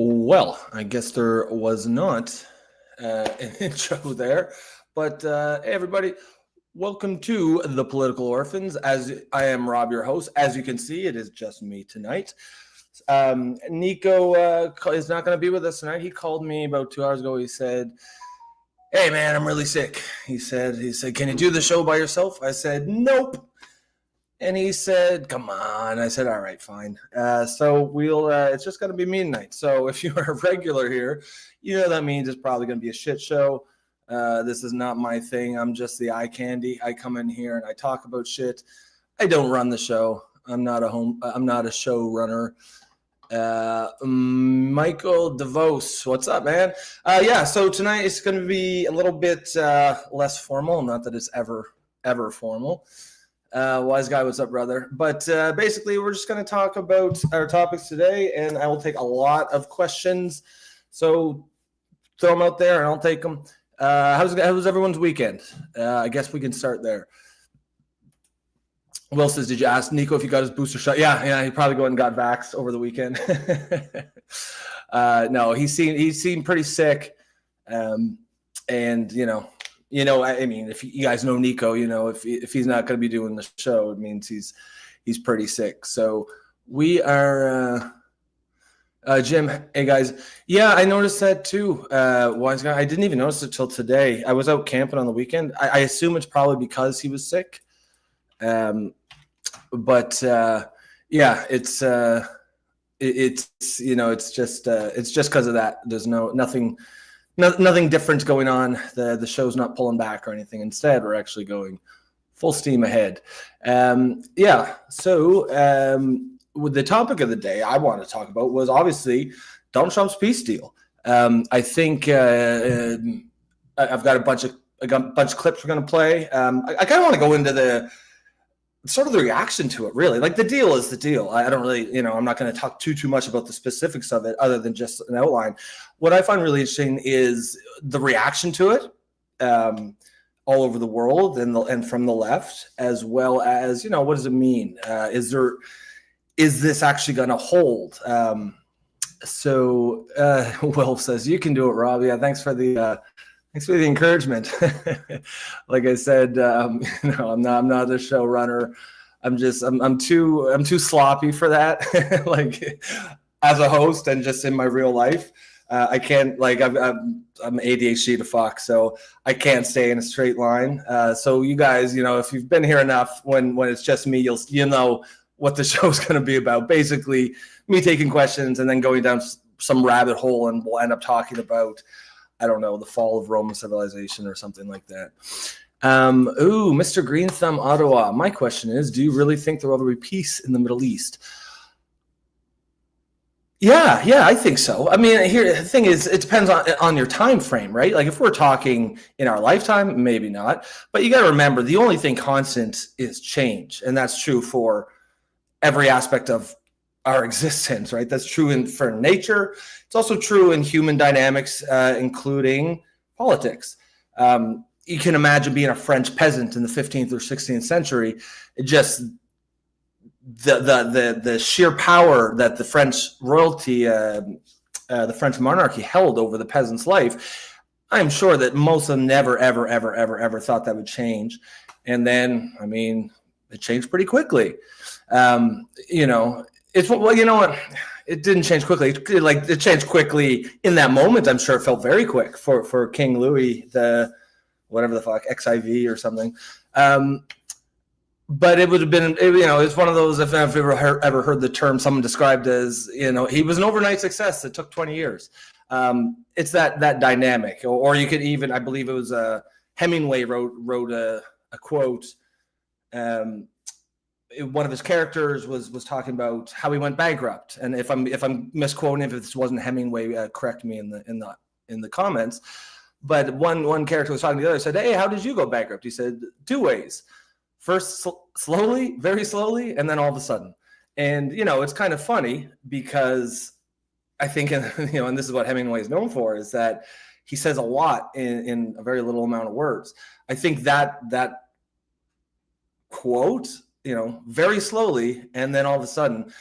Well, I guess there was not an intro there, but hey, everybody, welcome to the Political Orphans. As I am Rob, your host. As you can see, it is just me tonight. Nico is not going to be with us tonight. He called me about 2 hours ago. He said, "Hey, man, I'm really sick." He said, "Can you do the show by yourself?" I said, "Nope." And he said, "Come on." I said, "All right, fine." So it's just going to be me tonight. So if you are a regular here, you know that means it's probably going to be a shit show. This is not my thing. I'm just the eye candy. I come in here and I talk about shit. I don't run the show. I'm not a show runner. Michael DeVos, what's up, man? Yeah, so tonight it's going to be a little bit less formal. Not that it's ever formal. Wise guy, what's up, brother? But basically, we're just going to talk about our topics today, and I will take a lot of questions. So throw them out there, and I'll take them. How's everyone's weekend? I guess we can start there. Will says, "Did you ask Nico if he got his booster shot?" Yeah, he probably went and got vaxxed over the weekend. No, he seemed pretty sick, and I mean, if you guys know Nico, if he's not going to be doing the show, it means he's pretty sick. So we are, Jim. Hey guys, yeah, I noticed that too. Wise guy, I didn't even notice it till today. I was out camping on the weekend. I assume it's probably because he was sick. But yeah, it's just because of that. There's nothing different going on. The show's not pulling back or anything. Instead, we're actually going full steam ahead. Yeah. So with the topic of the day I want to talk about was obviously Donald Trump's peace deal. I think I've got a bunch of clips we're going to play. I kind of want to go into the reaction to it, really. Like, the deal is the deal. I don't really, I'm not going to talk too much about the specifics of it other than just an outline. What I find really interesting is the reaction to it all over the world and from the left, as well as, what does it mean? Is this actually going to hold? Will says, "You can do it, Rob." Yeah, thanks for the encouragement. Like I said, I'm not a showrunner. I'm too sloppy for that. Like, as a host and just in my real life, I can't, like, I'm ADHD to fuck, so I can't stay in a straight line. So you guys, if you've been here enough, when it's just me, you'll know what the show's going to be about. Basically, me taking questions and then going down some rabbit hole, and we'll end up talking about, I don't know, the fall of Roman civilization or something like that. Mr. Green Thumb Ottawa. My question is, do you really think there will be peace in the Middle East? Yeah, I think so. I mean, here the thing is, it depends on your time frame, right? Like, if we're talking in our lifetime, maybe not. But you got to remember, the only thing constant is change, and that's true for every aspect of our existence, right? That's true for nature. It's also true in human dynamics, including politics. You can imagine being a French peasant in the 15th or 16th century. The sheer power that the French royalty, the French monarchy held over the peasant's life. I'm sure that most of them never, ever thought that would change. And then, I mean, it changed pretty quickly. It didn't change quickly. It changed quickly in that moment. I'm sure it felt very quick for King Louis, the whatever the fuck, XIV or something. But it would have been, it's one of those, if I've ever heard the term someone described as, he was an overnight success that took 20 years. It's that dynamic. Or you could even, I believe it was Hemingway wrote a quote. One of his characters was talking about how he went bankrupt, and if I'm misquoting, if this wasn't Hemingway, correct me in the comments. But one character was talking to the other, said, "Hey, how did you go bankrupt?" He said, 2 ways. First, slowly, very slowly, and then all of a sudden. And it's kind of funny because I think, and this is what Hemingway is known for, is that he says a lot in a very little amount of words. I think that quote, very slowly, and then all of a sudden,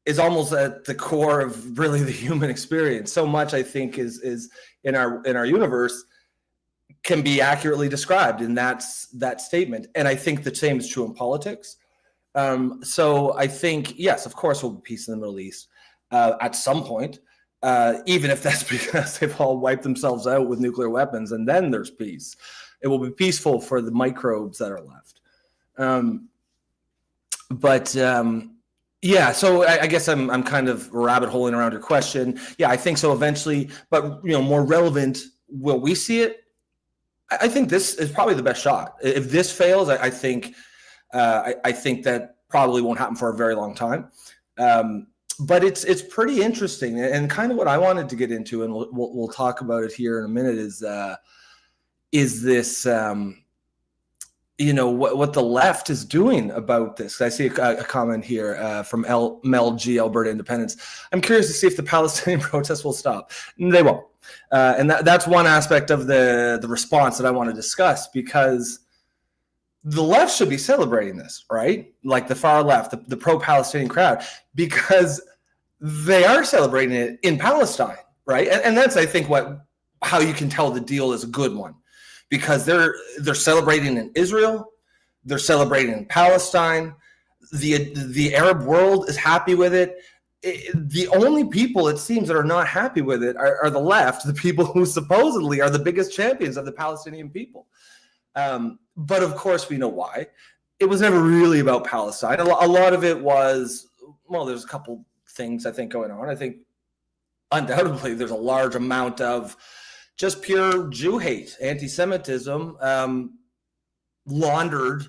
is almost at the core of really the human experience. So much, I think, is in our universe can be accurately described in that statement. And I think the same is true in politics. So I think, yes, of course, we'll be peace in the Middle East at some point, even if that's because they've all wiped themselves out with nuclear weapons, and then there's peace. It will be peaceful for the microbes that are left. Yeah, so I guess I'm kind of rabbit holing around your question. Yeah, I think so eventually, but more relevant, will we see it? I think this is probably the best shot. If this fails, I think that probably won't happen for a very long time. But it's pretty interesting, and kind of what I wanted to get into, and we'll talk about it here in a minute. Is this what the left is doing about this? I see a comment here from Mel G, Alberta Independence. I'm curious to see if the Palestinian protests will stop. They won't. And that's one aspect of the response that I want to discuss, because the left should be celebrating this, right? Like the far left, the pro-Palestinian crowd, because they are celebrating it in Palestine, right? And that's, I think, how you can tell the deal is a good one, because they're celebrating in Israel, they're celebrating in Palestine. The Arab world is happy with it. The only people, it seems, that are not happy with it are the left, the people who supposedly are the biggest champions of the Palestinian people. But of course, we know why. It was never really about Palestine. A lot of it was, well, there's a couple things I think going on. I think undoubtedly there's a large amount of just pure Jew hate, anti-Semitism, laundered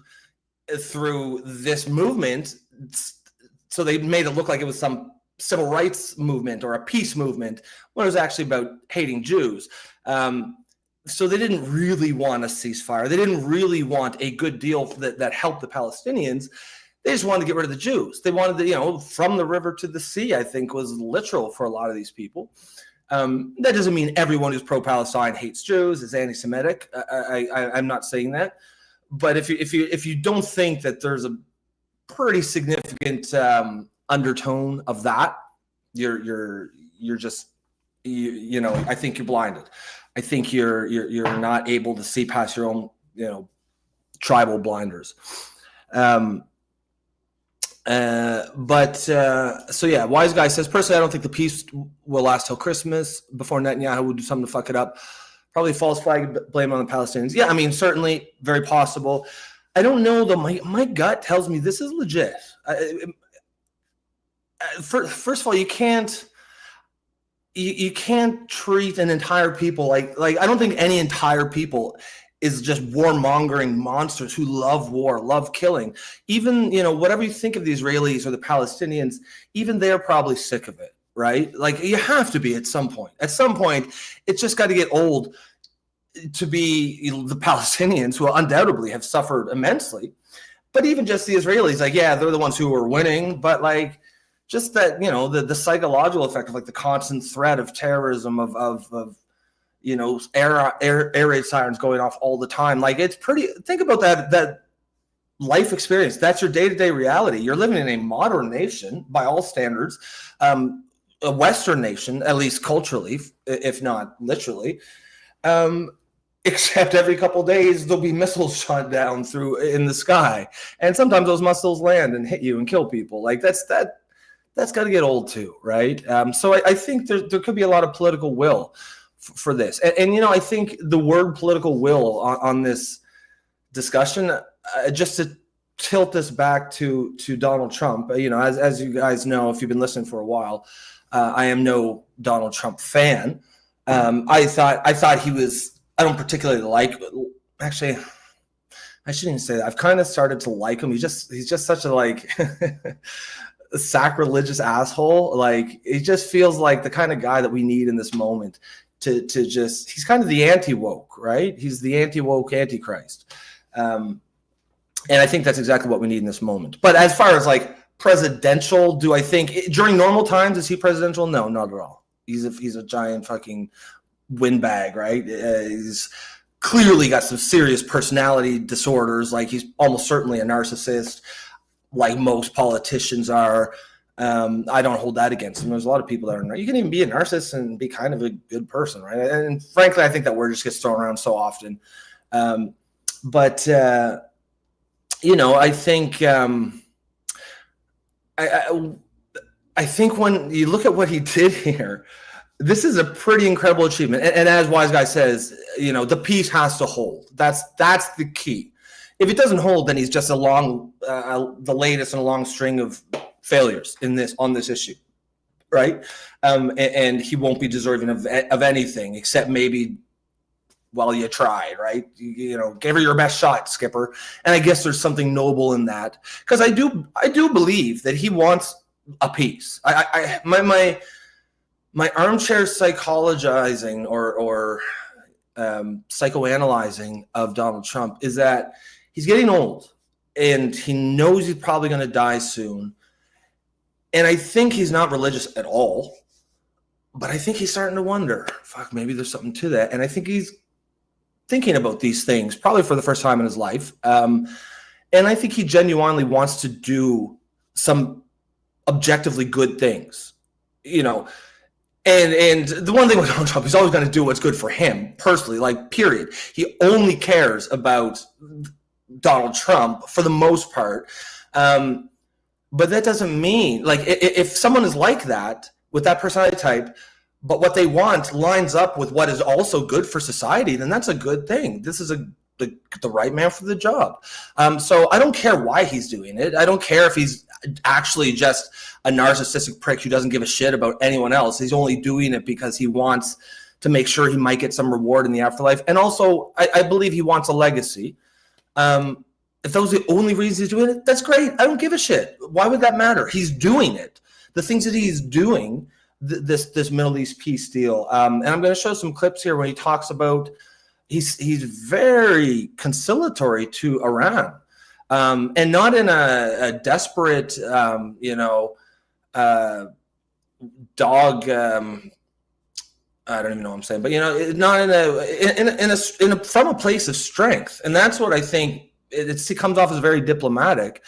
through this movement. So they made it look like it was some civil rights movement or a peace movement, when it was actually about hating Jews. So they didn't really want a ceasefire. They didn't really want a good deal that helped the Palestinians. They just wanted to get rid of the Jews. They wanted from the river to the sea, I think, was literal for a lot of these people. That doesn't mean everyone who's pro-Palestine hates Jews, is anti-Semitic. I'm not saying that. But if you don't think that there's a pretty significant undertone of that, you're just I think you're blinded. I think you're not able to see past your own tribal blinders. So yeah, Wise Guy says, personally, I don't think the peace will last till Christmas before Netanyahu would do something to fuck it up. Probably false flag blame on the Palestinians. Yeah, I mean, certainly very possible. I don't know though. My gut tells me this is legit. First of all, you can't treat an entire people like I don't think any entire people is just warmongering monsters who love war, love killing. Even, whatever you think of the Israelis or the Palestinians, even they're probably sick of it, right? Like, you have to be at some point. At some point, it's just got to get old to be the Palestinians, who undoubtedly have suffered immensely. But even just the Israelis, like, yeah, they're the ones who are winning, but like, just that, the psychological effect of like the constant threat of terrorism, of air raid sirens going off all the time. Like, it's pretty, think about that life experience. That's your day-to-day reality. You're living in a modern nation by all standards, a Western nation, at least culturally, if not literally. Except every couple of days there'll be missiles shot down in the sky, and sometimes those missiles land and hit you and kill people. Like, that's got to get old too, right? So I think there could be a lot of political will for this, and I think the word political will on this discussion, just to tilt this back to Donald Trump. As you guys know, if you've been listening for a while, I am no Donald Trump fan. I thought he was. I don't particularly like. Actually, I shouldn't even say that. I've kind of started to like him. He's just such a a sacrilegious asshole. Like, it just feels like the kind of guy that we need in this moment to just. He's kind of the anti-woke, right? He's the anti-woke antichrist, and I think that's exactly what we need in this moment. But as far as like presidential, do I think during normal times is he presidential? No, not at all. He's a giant fucking windbag, right? He's clearly got some serious personality disorders. Like, he's almost certainly a narcissist, like most politicians are. I don't hold that against him. There's a lot of people that are, you can even be a narcissist and be kind of a good person, right? And frankly, I think that word just gets thrown around so often. But I think I think when you look at what he did here, this is a pretty incredible achievement. And as Wise Guy says, the peace has to hold. That's the key. If it doesn't hold, then he's just the latest in a long string of failures on this issue, right? And he won't be deserving of anything except maybe, well, you tried, right? Give her your best shot, Skipper. And I guess there's something noble in that, because I do believe that he wants a peace. My armchair psychologizing or psychoanalyzing of Donald Trump is that he's getting old and he knows he's probably going to die soon. And I think he's not religious at all, but I think he's starting to wonder, maybe there's something to that. And I think he's thinking about these things probably for the first time in his life. And I think he genuinely wants to do some objectively good things, And the one thing with Donald Trump, he's always going to do what's good for him personally, period. He only cares about Donald Trump for the most part. But that doesn't mean, if someone is like that, with that personality type, but what they want lines up with what is also good for society, then that's a good thing. This is the right man for the job. So I don't care why he's doing it. I don't care if he's actually just a narcissistic prick who doesn't give a shit about anyone else. He's only doing it because he wants to make sure he might get some reward in the afterlife. And also, I believe he wants a legacy. If those are the only reasons he's doing it, that's great. I don't give a shit. Why would that matter? He's doing it. The things that he's doing, this Middle East peace deal. And I'm going to show some clips here where he talks about, he's very conciliatory to Iran. And not in a desperate, dog. I don't even know what I'm saying, but not from a place of strength, and that's what I think. It comes off as very diplomatic,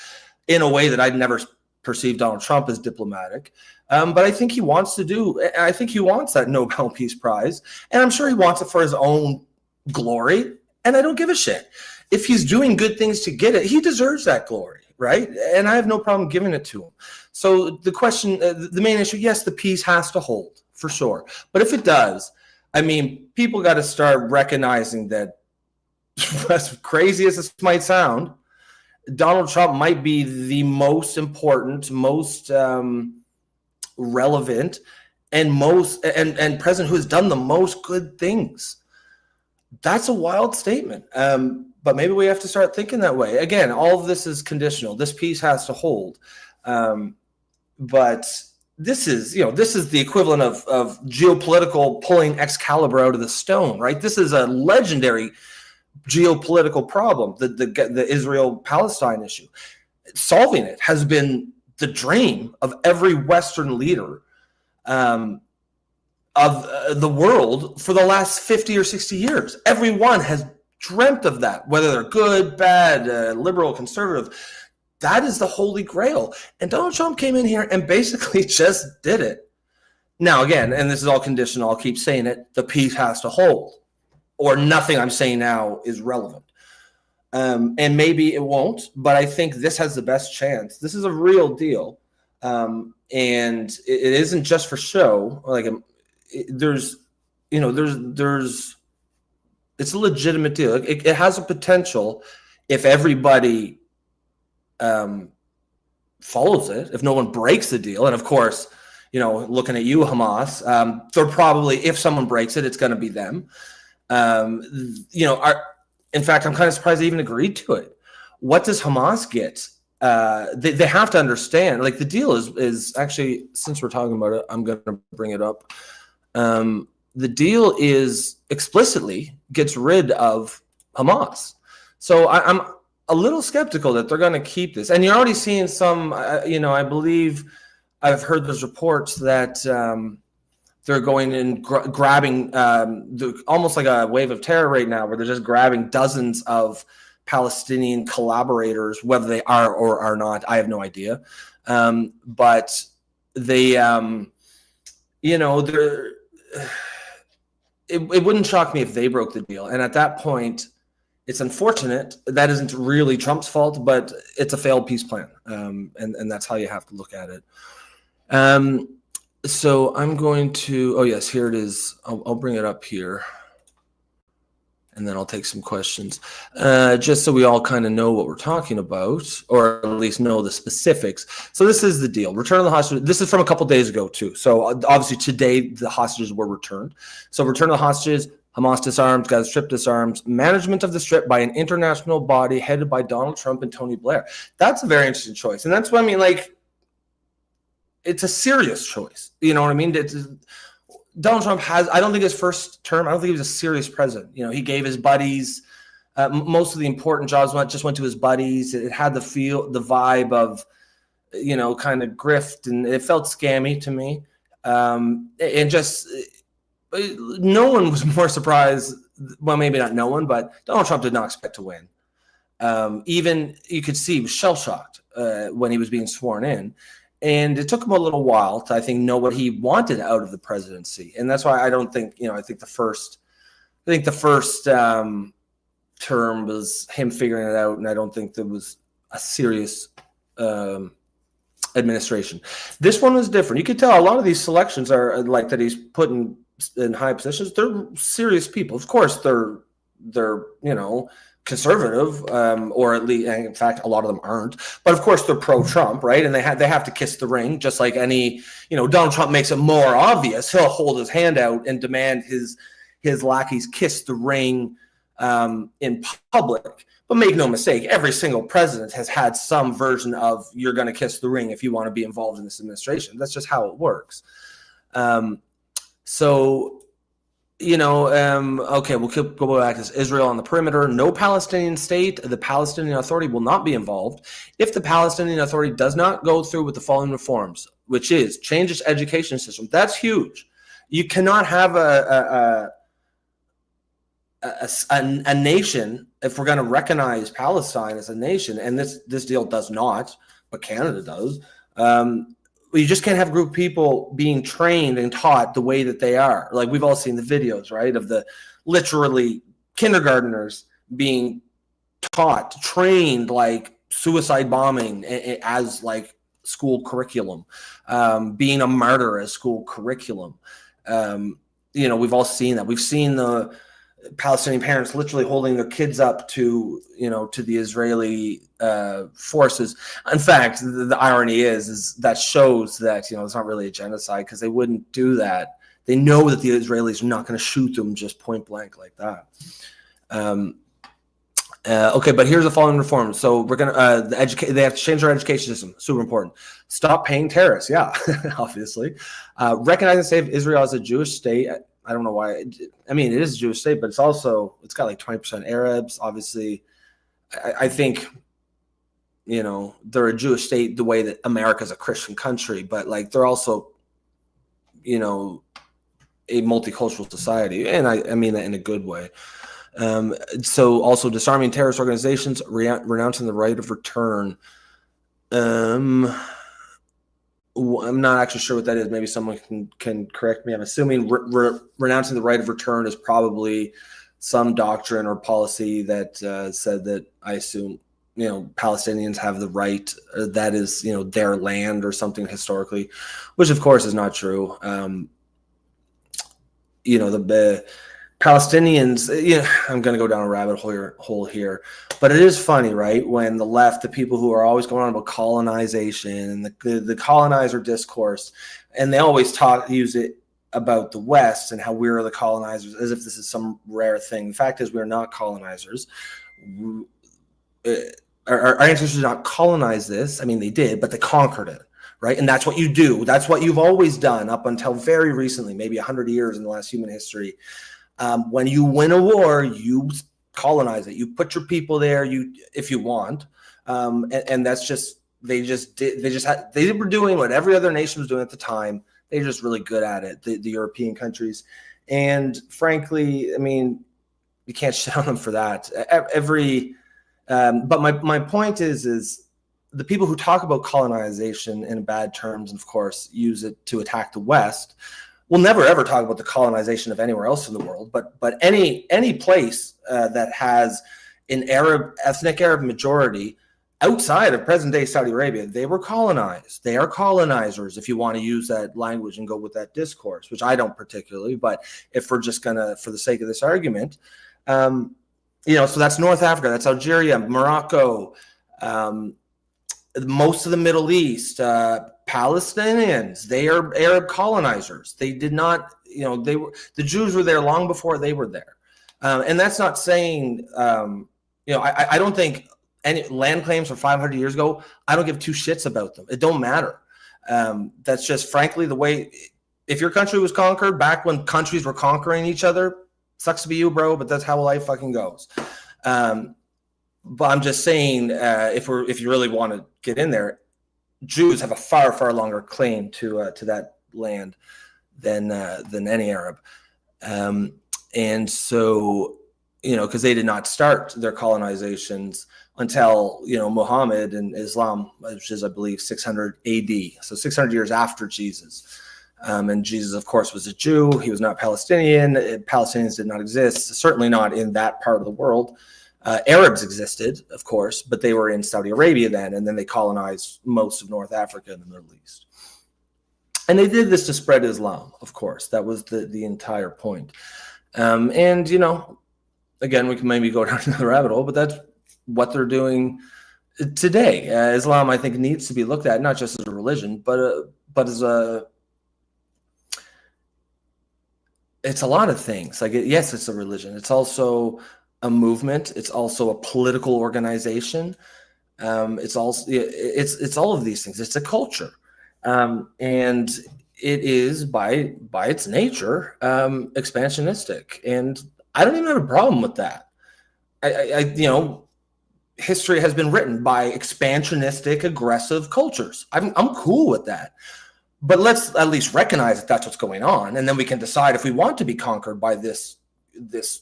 in a way that I'd never perceived Donald Trump as diplomatic. But I think he wants to I think he wants that Nobel Peace Prize, and I'm sure he wants it for his own glory. And I don't give a shit. If he's doing good things to get it, he deserves that glory, right? And I have no problem giving it to him. So the question, the main issue, yes, the peace has to hold, for sure. But if it does, people got to start recognizing that, as crazy as this might sound, Donald Trump might be the most important, most relevant, and president who has done the most good things. That's a wild statement. But maybe we have to start thinking that way. Again, all of this is conditional. This peace has to hold. But this is the equivalent of geopolitical pulling Excalibur out of the stone, right? This is a legendary geopolitical problem, the Israel-Palestine issue. Solving it has been the dream of every Western leader of the world for the last 50 or 60 years. Everyone has dreamt of that, whether they're good, bad, liberal, conservative. That is the holy grail. And Donald Trump came in here and basically just did it. Now, again, and this is all conditional, I'll keep saying it, the peace has to hold, or nothing I'm saying now is relevant. And maybe it won't, but I think this has the best chance. This is a real deal. And it isn't just for show. It's a legitimate deal. It has a potential if everybody follows it, if no one breaks the deal. And of course, looking at you, Hamas, they're probably, if someone breaks it, it's going to be them. In fact, I'm kind of surprised they even agreed to it. What does Hamas get? They have to understand, the deal is actually, since we're talking about it, I'm going to bring it up. The deal is explicitly gets rid of Hamas. So I'm a little skeptical that they're going to keep this. And you're already seeing some, I believe I've heard those reports that they're going and grabbing almost like a wave of terror right now, where they're just grabbing dozens of Palestinian collaborators, whether they are or are not, I have no idea. But they, you know, it wouldn't shock me if they broke the deal. And at that point, it's unfortunate. That isn't really Trump's fault, but it's a failed peace plan. And that's how you have to look at it. So I'm going to, oh yes, here it is. I'll bring it up here. And then I'll take some questions, just so we all kind of know what we're talking about, or at least know the specifics. So this is the deal. Return of the hostages. This is from a couple days ago, too. So obviously today the hostages were returned. So return of the hostages, Hamas disarmed, Gaza Strip disarmed, management of the Strip by an international body headed by Donald Trump and Tony Blair. That's a very interesting choice. And that's what I mean, like, it's a serious choice. You know what I mean? Donald Trump has, I don't think his first term, I don't think he was a serious president. You know, he gave his buddies, most of the important jobs just went to his buddies. It had the vibe of, you know, kind of grift, and it felt scammy to me. And just, no one was more surprised. Well, maybe not no one, but Donald Trump did not expect to win. Even you could see he was shell-shocked when he was being sworn in. And it took him a little while to, I think, know what he wanted out of the presidency. And that's why I don't think, you know, I think the first term was him figuring it out. And I don't think there was a serious administration. This one was different. You could tell a lot of these selections are like that he's put in high positions. They're serious people. Of course, they're you know, conservative, or at least, in fact, a lot of them aren't. But of course, they're pro-Trump, right? And they have to kiss the ring, just like any, you know, Donald Trump makes it more obvious. He'll hold his hand out and demand his lackeys kiss the ring in public. But make no mistake, every single president has had some version of "you're going to kiss the ring if you want to be involved in this administration." That's just how it works. So. You know, okay, we'll go back to this. Israel on the perimeter, no Palestinian state. The Palestinian Authority will not be involved if the Palestinian Authority does not go through with the following reforms, which is change its education system. That's huge. You cannot have a nation, if we're going to recognize Palestine as a nation, and this deal does not, but Canada does. You just can't have a group of people being trained and taught the way that they are. Like, we've all seen the videos, right, of the literally kindergartners being trained like suicide bombing as like school curriculum, being a martyr as school curriculum. You know, we've all seen that. We've seen the Palestinian parents literally holding their kids up to, you know, to the Israeli forces. In fact, the irony is that shows that, you know, it's not really a genocide, because they wouldn't do that. They know that the Israelis are not going to shoot them just point blank like that. Okay, but here's the following reforms. So we're gonna they have to change their education system. Super important. Stop paying terrorists. Yeah, obviously. Recognize and save Israel as a Jewish state. I don't know why. I mean, it is a Jewish state, but it's got like 20% Arabs. Obviously, I think, you know, they're a Jewish state the way that America's a Christian country, but like they're also, you know, a multicultural society, and I mean that in a good way. So also disarming terrorist organizations, renouncing the right of return. I'm not actually sure what that is. Maybe someone can correct me. I'm assuming renouncing the right of return is probably some doctrine or policy that said that, I assume, you know, Palestinians have the right, that is, you know, their land or something historically, which of course is not true. You know, the Palestinians, you know, I'm going to go down a rabbit hole here, but it is funny, right? When the left, the people who are always going on about colonization and the colonizer discourse, and they always use it about the West and how we're the colonizers, as if this is some rare thing. The fact is, we're not colonizers. Our ancestors did not colonize this. I mean, they did, but they conquered it, right? And that's what you do. That's what you've always done up until very recently, maybe 100 years in the last human history. When you win a war, you colonize it. You put your people there, if you want, and that's just they were doing what every other nation was doing at the time. They're just really good at it, the European countries, and frankly, I mean, you can't shit on them for that. But my point is the people who talk about colonization in bad terms, and of course use it to attack the West, will never ever talk about the colonization of anywhere else in the world. But any place that has an ethnic Arab majority outside of present-day Saudi Arabia, they were colonized. They are colonizers, if you want to use that language and go with that discourse, which I don't particularly. But if we're just gonna, for the sake of this argument, so that's North Africa, that's Algeria, Morocco, most of the Middle East, Palestinians. They are Arab colonizers. They did not, the Jews were there long before they were there, and that's not saying, I don't think. Any land claims from 500 years ago, I don't give two shits about them. It don't matter. That's just, frankly, the way. If your country was conquered back when countries were conquering each other, sucks to be you, bro. But that's how life fucking goes. But I'm just saying, if you really want to get in there, Jews have a far, far longer claim to that land than any Arab, and so because they did not start their colonizations until Muhammad and Islam, which is, I believe, 600 AD, so 600 years after Jesus. And Jesus, of course, was a Jew. He was not Palestinian. Palestinians did not exist, certainly not in that part of the world. Arabs existed, of course, but they were in Saudi Arabia then, and then they colonized most of North Africa and the Middle East. And they did this to spread Islam, of course. That was the entire point. And again, we can maybe go down another rabbit hole, but that's what they're doing today. Islam, I think, needs to be looked at not just as a religion, but as it's a lot of things. Like, yes, it's a religion. It's also a movement. It's also a political organization. It's also it's all of these things. It's a culture, and it is by its nature expansionistic. And I don't even have a problem with that. History has been written by expansionistic, aggressive cultures. I'm cool with that. But let's at least recognize that that's what's going on, and then we can decide if we want to be conquered by this. It's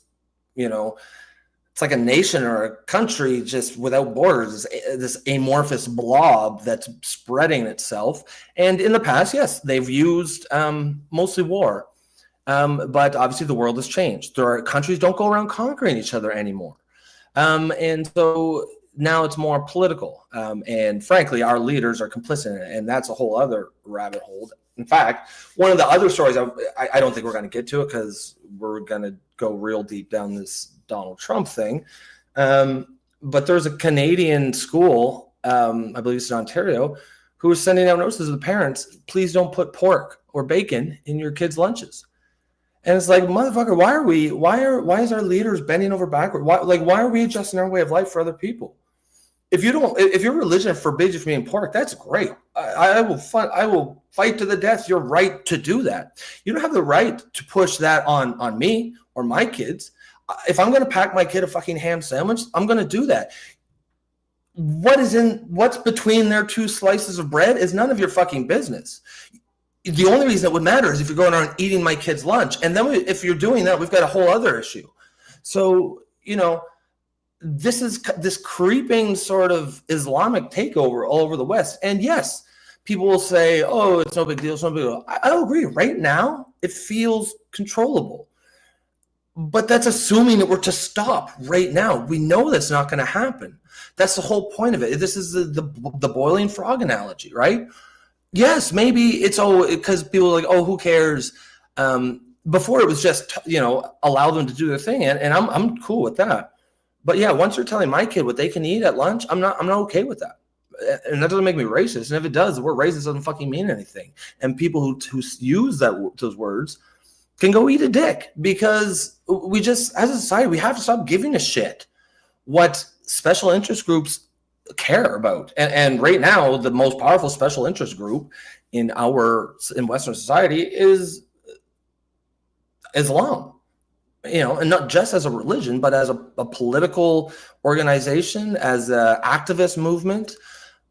like a nation or a country just without borders, this amorphous blob that's spreading itself. And in the past, yes, they've used mostly war. But obviously the world has changed. Countries don't go around conquering each other anymore. And so now it's more political. And frankly, our leaders are complicit in it. And that's a whole other rabbit hole. In fact, one of the other stories, I don't think we're going to get to it because we're going to go real deep down this Donald Trump thing. But there's a Canadian school, I believe it's in Ontario, who was sending out notices to the parents, please don't put pork or bacon in your kids' lunches. And it's like, motherfucker, why is our leaders bending over backward? Why are we adjusting our way of life for other people? If your religion forbids you from eating pork, that's great. I will fight to the death your right to do that. You don't have the right to push that on me or my kids. If I'm going to pack my kid a fucking ham sandwich, I'm going to do that. What's between their two slices of bread is none of your fucking business. The only reason it would matter is if you're going around eating my kid's lunch. And then if you're doing that, we've got a whole other issue. So, this is this creeping sort of Islamic takeover all over the West. And yes, people will say, oh, it's no big deal. It's no big deal. I agree. Right now, it feels controllable. But that's assuming that we're to stop right now. We know that's not going to happen. That's the whole point of it. This is the boiling frog analogy, right? Yes, maybe it's because people are like, oh, who cares? Before it was just, allow them to do their thing. And I'm cool with that. But yeah, once you're telling my kid what they can eat at lunch, I'm not okay with that. And that doesn't make me racist. And if it does, the word racist doesn't fucking mean anything. And people who use those words can go eat a dick, because we just, as a society, we have to stop giving a shit what special interest groups care about. And right now, the most powerful special interest group in Western society is Islam. And not just as a religion, but as a political organization, as an activist movement.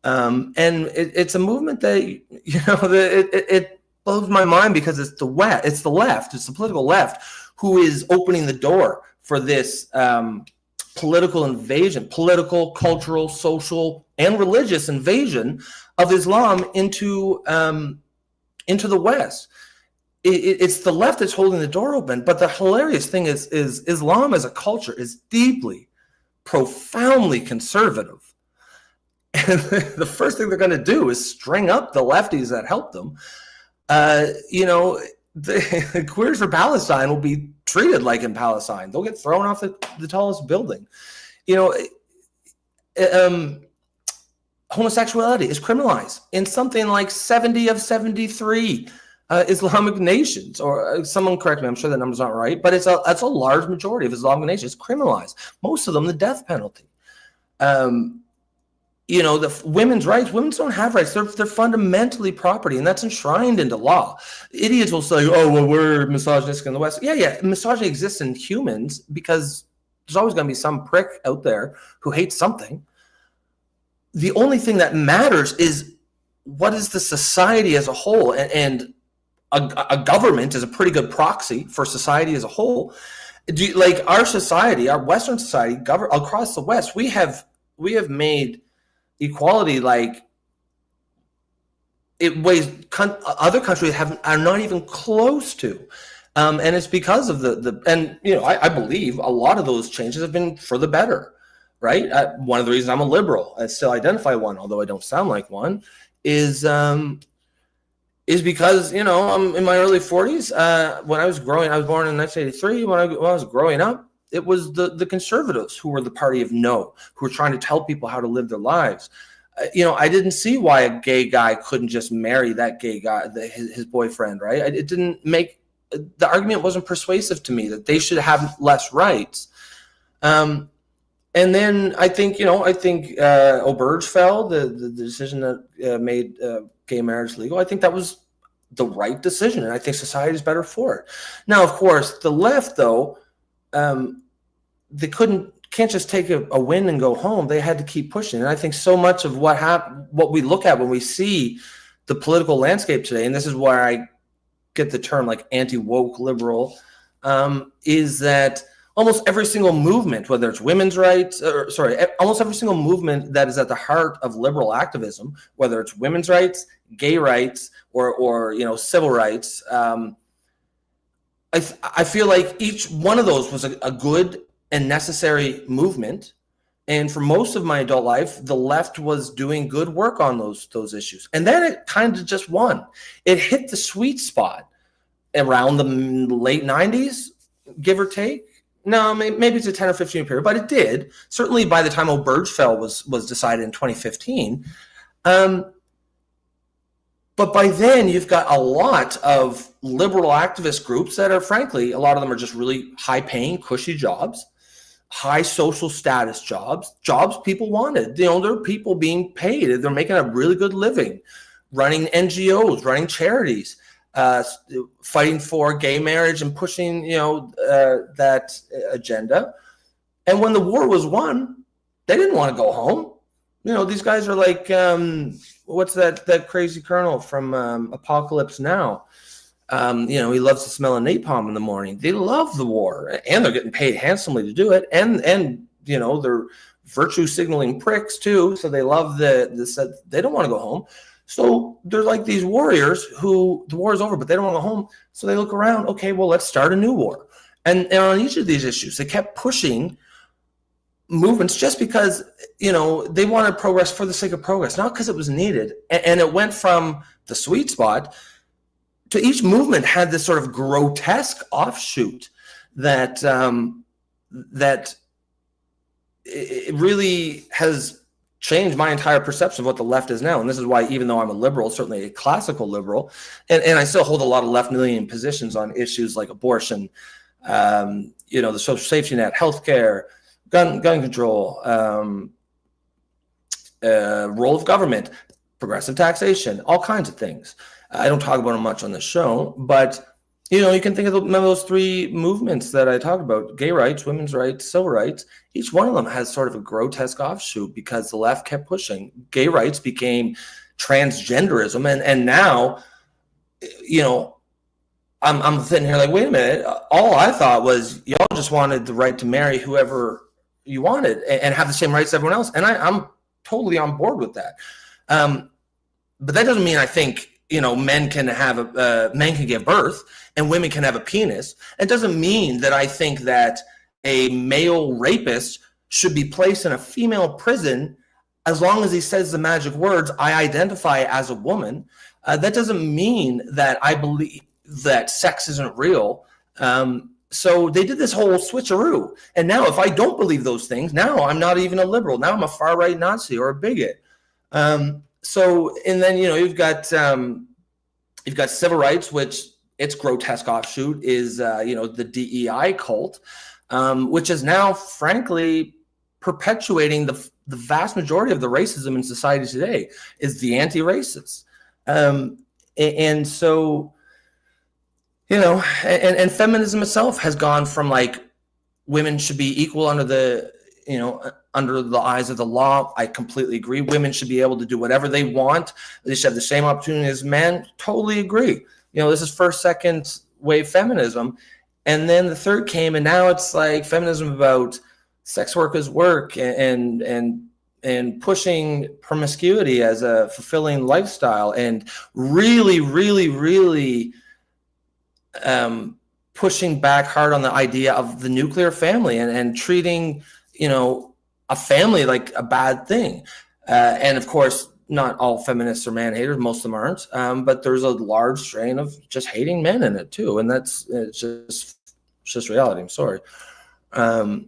And it's a movement that, it blows my mind, because it's the left, it's the political left, who is opening the door for this political invasion, political, cultural, social, and religious invasion of Islam into the West. It's the left that's holding the door open. But the hilarious thing is Islam as a culture is deeply, profoundly conservative. And the first thing they're going to do is string up the lefties that help them. The queers for Palestine will be treated like in Palestine. They'll get thrown off the tallest building. Homosexuality is criminalized in something like 70 of 73 Islamic nations, or someone correct me, I'm sure the number's not right, but that's a large majority of Islamic nations criminalized. Most of them the death penalty. The women's rights, women don't have rights. They're fundamentally property, and that's enshrined into law. Idiots will say, oh, well, we're misogynistic in the West. Yeah, misogyny exists in humans because there's always going to be some prick out there who hates something. The only thing that matters is what is the society as a whole, and a government is a pretty good proxy for society as a whole. Like our society, our Western society, across the West, we have made equality like it ways other countries are not even close to, and it's because of I believe a lot of those changes have been for the better, right? One of the reasons I'm a liberal, I still identify one, although I don't sound like one, is because I'm in my early 40s. When I was growing, I was born in 1983. When I was growing up, it was the conservatives who were the party of no, who were trying to tell people how to live their lives. I didn't see why a gay guy couldn't just marry that gay guy, his boyfriend, right? It didn't make, the argument wasn't persuasive to me that they should have less rights. And then I think Verge fell, the decision that made gay marriage legal. I think that was the right decision, and I think society is better for it. Now, of course, the left, though, they can't just take a win and go home. They had to keep pushing. And I think so much of what we look at when we see the political landscape today, and this is where I get the term like anti-woke liberal, is that almost every single movement, whether it's women's rights, almost every single movement that is at the heart of liberal activism, whether it's women's rights, gay rights, or civil rights, I feel like each one of those was a good and necessary movement. And for most of my adult life, the left was doing good work on those issues. And then it kind of just won. It hit the sweet spot around the late 90s, give or take. No, maybe it's a 10 or 15 year period, but it did. Certainly by the time Obergefell was decided in 2015. But by then, you've got a lot of liberal activist groups that are, frankly, a lot of them are just really high-paying, cushy jobs, high social status jobs people wanted. There are people being paid. They're making a really good living, running NGOs, running charities, fighting for gay marriage and pushing, that agenda. And when the war was won, they didn't want to go home. These guys are like, what's that crazy colonel from Apocalypse Now? He loves to smell a napalm in the morning. They love the war, and they're getting paid handsomely to do it. And they're virtue signaling pricks too. So they love they don't want to go home. So they're like these warriors who the war is over, but they don't want to go home. So they look around. Okay, well, let's start a new war. And on each of these issues, they kept pushing movements just because, they wanted progress for the sake of progress, not because it was needed. And it went from the sweet spot to each movement had this sort of grotesque offshoot that it really has changed my entire perception of what the left is now. And this is why, even though I'm a liberal, certainly a classical liberal, and I still hold a lot of left-leaning positions on issues like abortion, the social safety net, healthcare, gun control, role of government, progressive taxation, all kinds of things. I don't talk about them much on the show, but you can think of those three movements that I talked about: gay rights, women's rights, civil rights. Each one of them has sort of a grotesque offshoot because the left kept pushing. Gay rights became transgenderism, and now, I'm sitting here like, wait a minute. All I thought was y'all just wanted the right to marry whoever you wanted and have the same rights as everyone else. And I'm totally on board with that. But that doesn't mean I think, men can give birth and women can have a penis. It doesn't mean that I think that a male rapist should be placed in a female prison as long as he says the magic words, I identify as a woman. That doesn't mean that I believe that sex isn't real. So they did this whole switcheroo. And now if I don't believe those things, now I'm not even a liberal. Now I'm a far-right Nazi or a bigot. And then, you've got civil rights, which its grotesque offshoot is, the DEI cult, which is now, frankly, perpetuating the vast majority of the racism in society today is the anti-racists. And so, and feminism itself has gone from like women should be equal under the eyes of the law. I completely agree. Women should be able to do whatever they want. They should have the same opportunity as men. Totally agree. This is first, second wave feminism. And then the third came, and now it's like feminism about sex workers' work and pushing promiscuity as a fulfilling lifestyle, and really, really, really pushing back hard on the idea of the nuclear family and treating, a family like a bad thing. And of course, not all feminists are man haters. Most of them aren't. But there's a large strain of just hating men in it too. And it's just reality. I'm sorry. So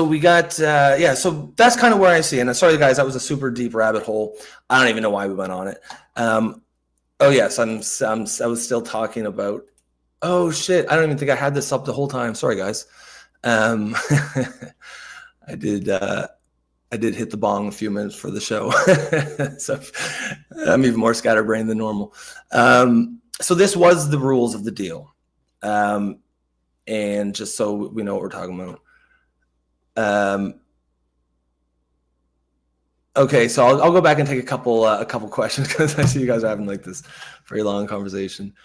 we got, so that's kind of where I see. And sorry, guys, that was a super deep rabbit hole. I don't even know why we went on it. Oh yes, I was still talking about, oh shit, I don't even think I had this up the whole time. Sorry, guys. I did hit the bong a few minutes for the show. So I'm even more scatterbrained than normal. So this was the rules of the deal. And just so we know what we're talking about. Okay, so I'll go back and take a couple questions because I see you guys are having like this very long conversation.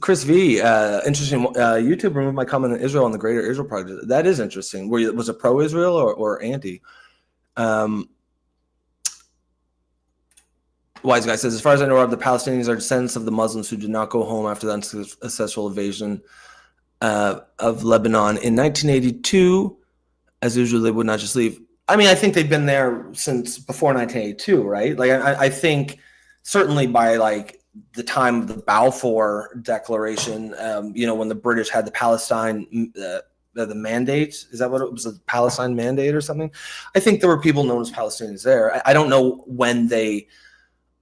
Chris V, interesting. YouTube removed my comment on Israel on the Greater Israel Project. That is interesting. Was it pro-Israel or anti? Wise Guy says, as far as I know, the Palestinians are descendants of the Muslims who did not go home after the unsuccessful invasion of Lebanon in 1982. As usual, they would not just leave. I mean, I think they've been there since before 1982, right? Like, I think certainly by like the time of the Balfour Declaration, when the British had the Palestine, the mandate, is that what it was, the Palestine mandate or something? I think there were people known as Palestinians there. I don't know when they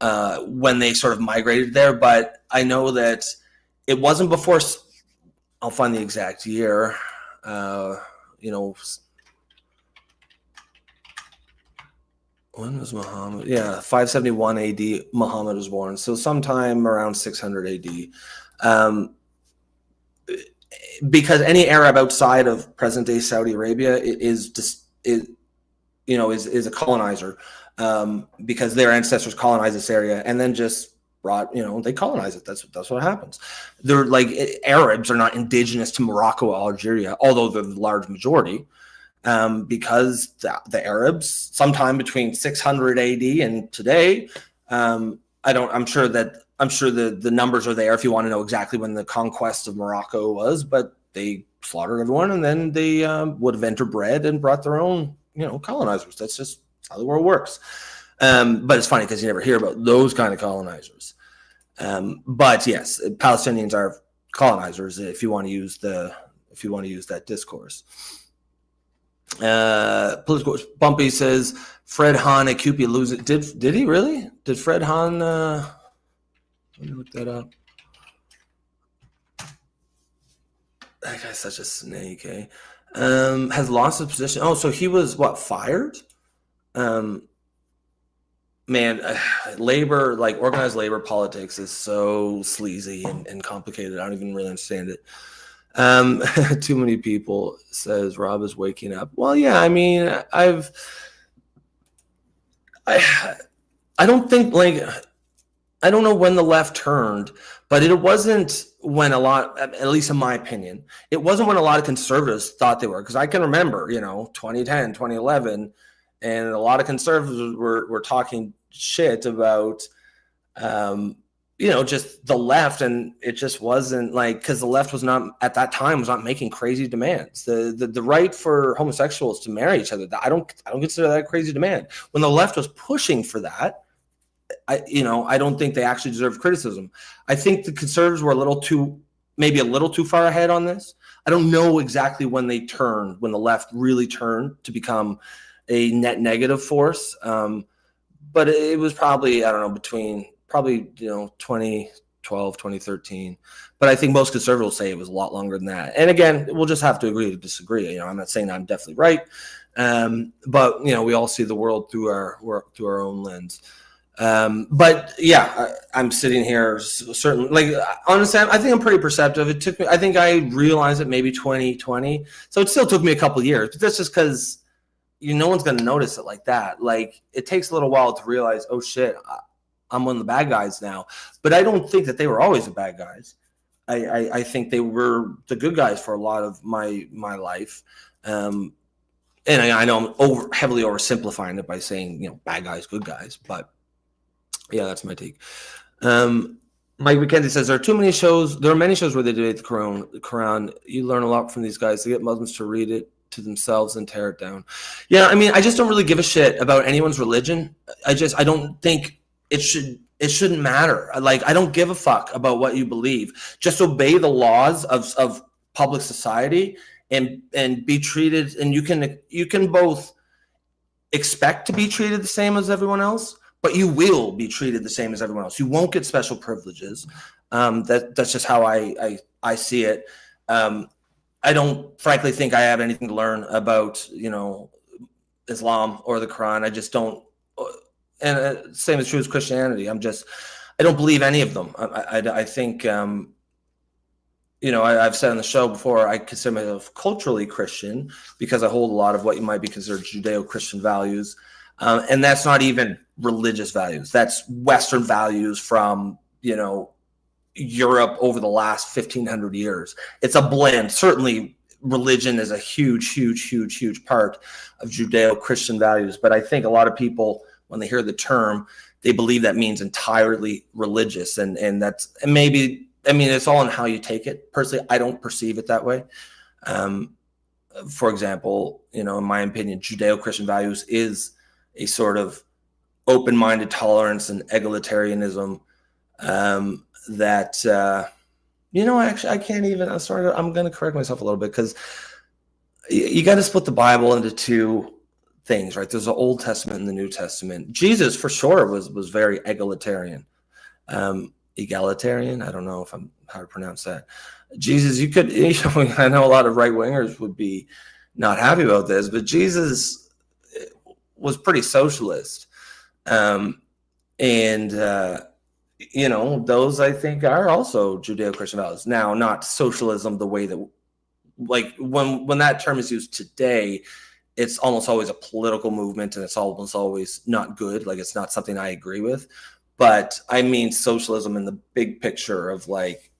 sort of migrated there, but I know that it wasn't before. I'll find the exact year. When was Muhammad? Yeah, 571 AD, Muhammad was born. So sometime around 600 AD. Because any Arab outside of present-day Saudi Arabia is a colonizer, because their ancestors colonized this area and then just brought, they colonize it. That's what happens. They're like, Arabs are not indigenous to Morocco or Algeria, although they're the large majority. Because the Arabs, sometime between 600 AD and today, I'm sure the numbers are there if you want to know exactly when the conquest of Morocco was, but they slaughtered everyone and then they would have interbred and brought their own, colonizers. That's how the world works. But it's funny because you never hear about those kind of colonizers. But yes, Palestinians are colonizers if you want to use that discourse. Political Bumpy says Fred Hahn at Cupia lose it. Did he really? Did Fred Hahn? Let me look that up. That guy's such a snake, eh? Has lost his position. Oh, so he was fired? Man, labor, like organized labor politics, is so sleazy and complicated. I don't even really understand it. Too many people, says Rob, is waking up. Well, yeah, I mean, I don't think, like, I don't know when the left turned, but it wasn't when a lot, at least in my opinion, it wasn't when a lot of conservatives thought they were. Because I can remember, 2010, 2011, and a lot of conservatives were talking shit about, just the left, and it just wasn't like, because the left was not, at that time, was not making crazy demands. The right for homosexuals to marry each other, I don't consider that a crazy demand. When the left was pushing for that, I don't think they actually deserve criticism. I think the conservatives were maybe a little too far ahead on this. I don't know exactly when the left really turned to become a net negative force. But it was probably, I don't know, between probably, 2012, 2013. But I think most conservatives say it was a lot longer than that. And again, we'll just have to agree to disagree. I'm not saying I'm definitely right. But, we all see the world through our own lens. But yeah, I'm sitting here certainly, like, honestly, I think I'm pretty perceptive. It took me, I think I realized it maybe 2020. So it still took me a couple of years, but that's just because no one's going to notice it like that. Like, it takes a little while to realize, oh shit, I'm one of the bad guys now. But I don't think that they were always the bad guys. I think they were the good guys for a lot of my life. And I know I'm heavily oversimplifying it by saying, bad guys, good guys, but yeah, that's my take. Mike McKenzie says, there are many shows where they debate the Quran. You learn a lot from these guys. They get Muslims to read it to themselves and tear it down. Yeah, I just don't really give a shit about anyone's religion. I don't think it shouldn't matter. Like, I don't give a fuck about what you believe. Just obey the laws of public society and be treated, and you can both expect to be treated the same as everyone else, but you will be treated the same as everyone else. You won't get special privileges. That's just how I see it. I don't frankly think I have anything to learn about, Islam or the Quran. I just don't. And same is true as Christianity. I don't believe any of them. I think, I've said on the show before, I consider myself culturally Christian because I hold a lot of what you might be considered Judeo-Christian values. And that's not even religious values. That's Western values from, Europe over the last 1,500 years. It's a blend. Certainly, religion is a huge, huge, huge, huge part of Judeo-Christian values. But I think a lot of people, when they hear the term, they believe that means entirely religious. And maybe, it's all in how you take it. Personally, I don't perceive it that way. For example, in my opinion, Judeo-Christian values is a sort of open-minded tolerance and egalitarianism that actually I can't even. I'm going to correct myself a little bit, because you got to split the Bible into two things, right? There's the Old Testament and the New Testament. Jesus, for sure, was very egalitarian, egalitarian. I don't know how to pronounce that. Jesus, you could. I know a lot of right wingers would be not happy about this, but Jesus was pretty socialist. Those I think are also Judeo-Christian values. Now, not socialism the way that, like, when that term is used today, it's almost always a political movement, and it's almost always not good. Like, it's not something I agree with. But I mean socialism in the big picture of, like,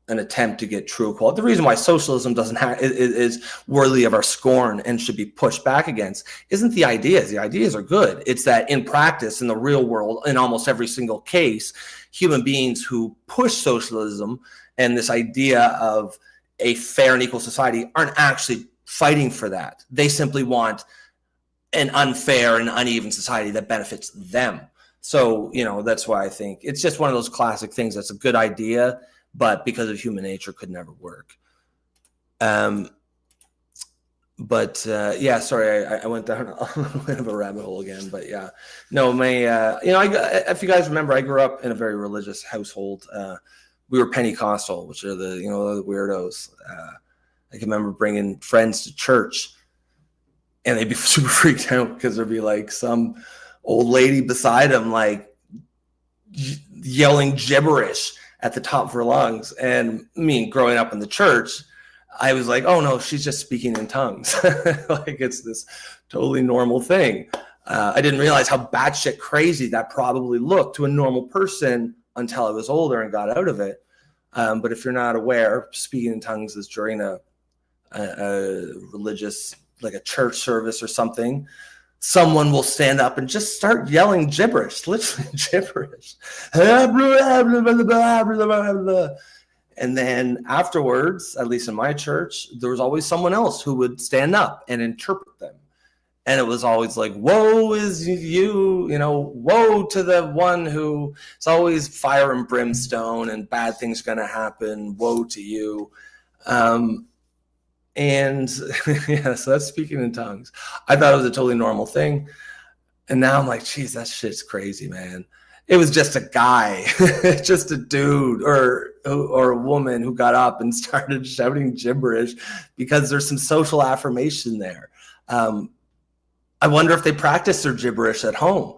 an attempt to get true equality. The reason why socialism is worthy of our scorn and should be pushed back against isn't the ideas. The ideas are good. It's that in practice, in the real world, in almost every single case, human beings who push socialism and this idea of a fair and equal society aren't actually fighting for that. They simply want an unfair and uneven society that benefits them. So, that's why I think it's just one of those classic things that's a good idea, but because of human nature could never work. Sorry, I went down a little bit of a rabbit hole again, but yeah, no, if you guys remember, I grew up in a very religious household. We were Pentecostal, which are the weirdos. I can remember bringing friends to church, and they'd be super freaked out because there'd be like some old lady beside them, like yelling gibberish at the top of her lungs. And growing up in the church, I was like, oh no, she's just speaking in tongues. Like, it's this totally normal thing. I didn't realize how batshit crazy that probably looked to a normal person until I was older and got out of it. But if you're not aware, speaking in tongues is during a religious, like a church service or something. Someone will stand up and just start yelling gibberish, literally gibberish. And then afterwards, at least in my church, there was always someone else who would stand up and interpret them. And it was always like, woe is you, woe to the one who, it's always fire and brimstone and bad things going to happen. Woe to you. And yeah, so that's speaking in tongues. I thought it was a totally normal thing. And now I'm like, geez, that shit's crazy, man. It was just a guy, just a dude or a woman who got up and started shouting gibberish because there's some social affirmation there. I wonder if they practice their gibberish at home.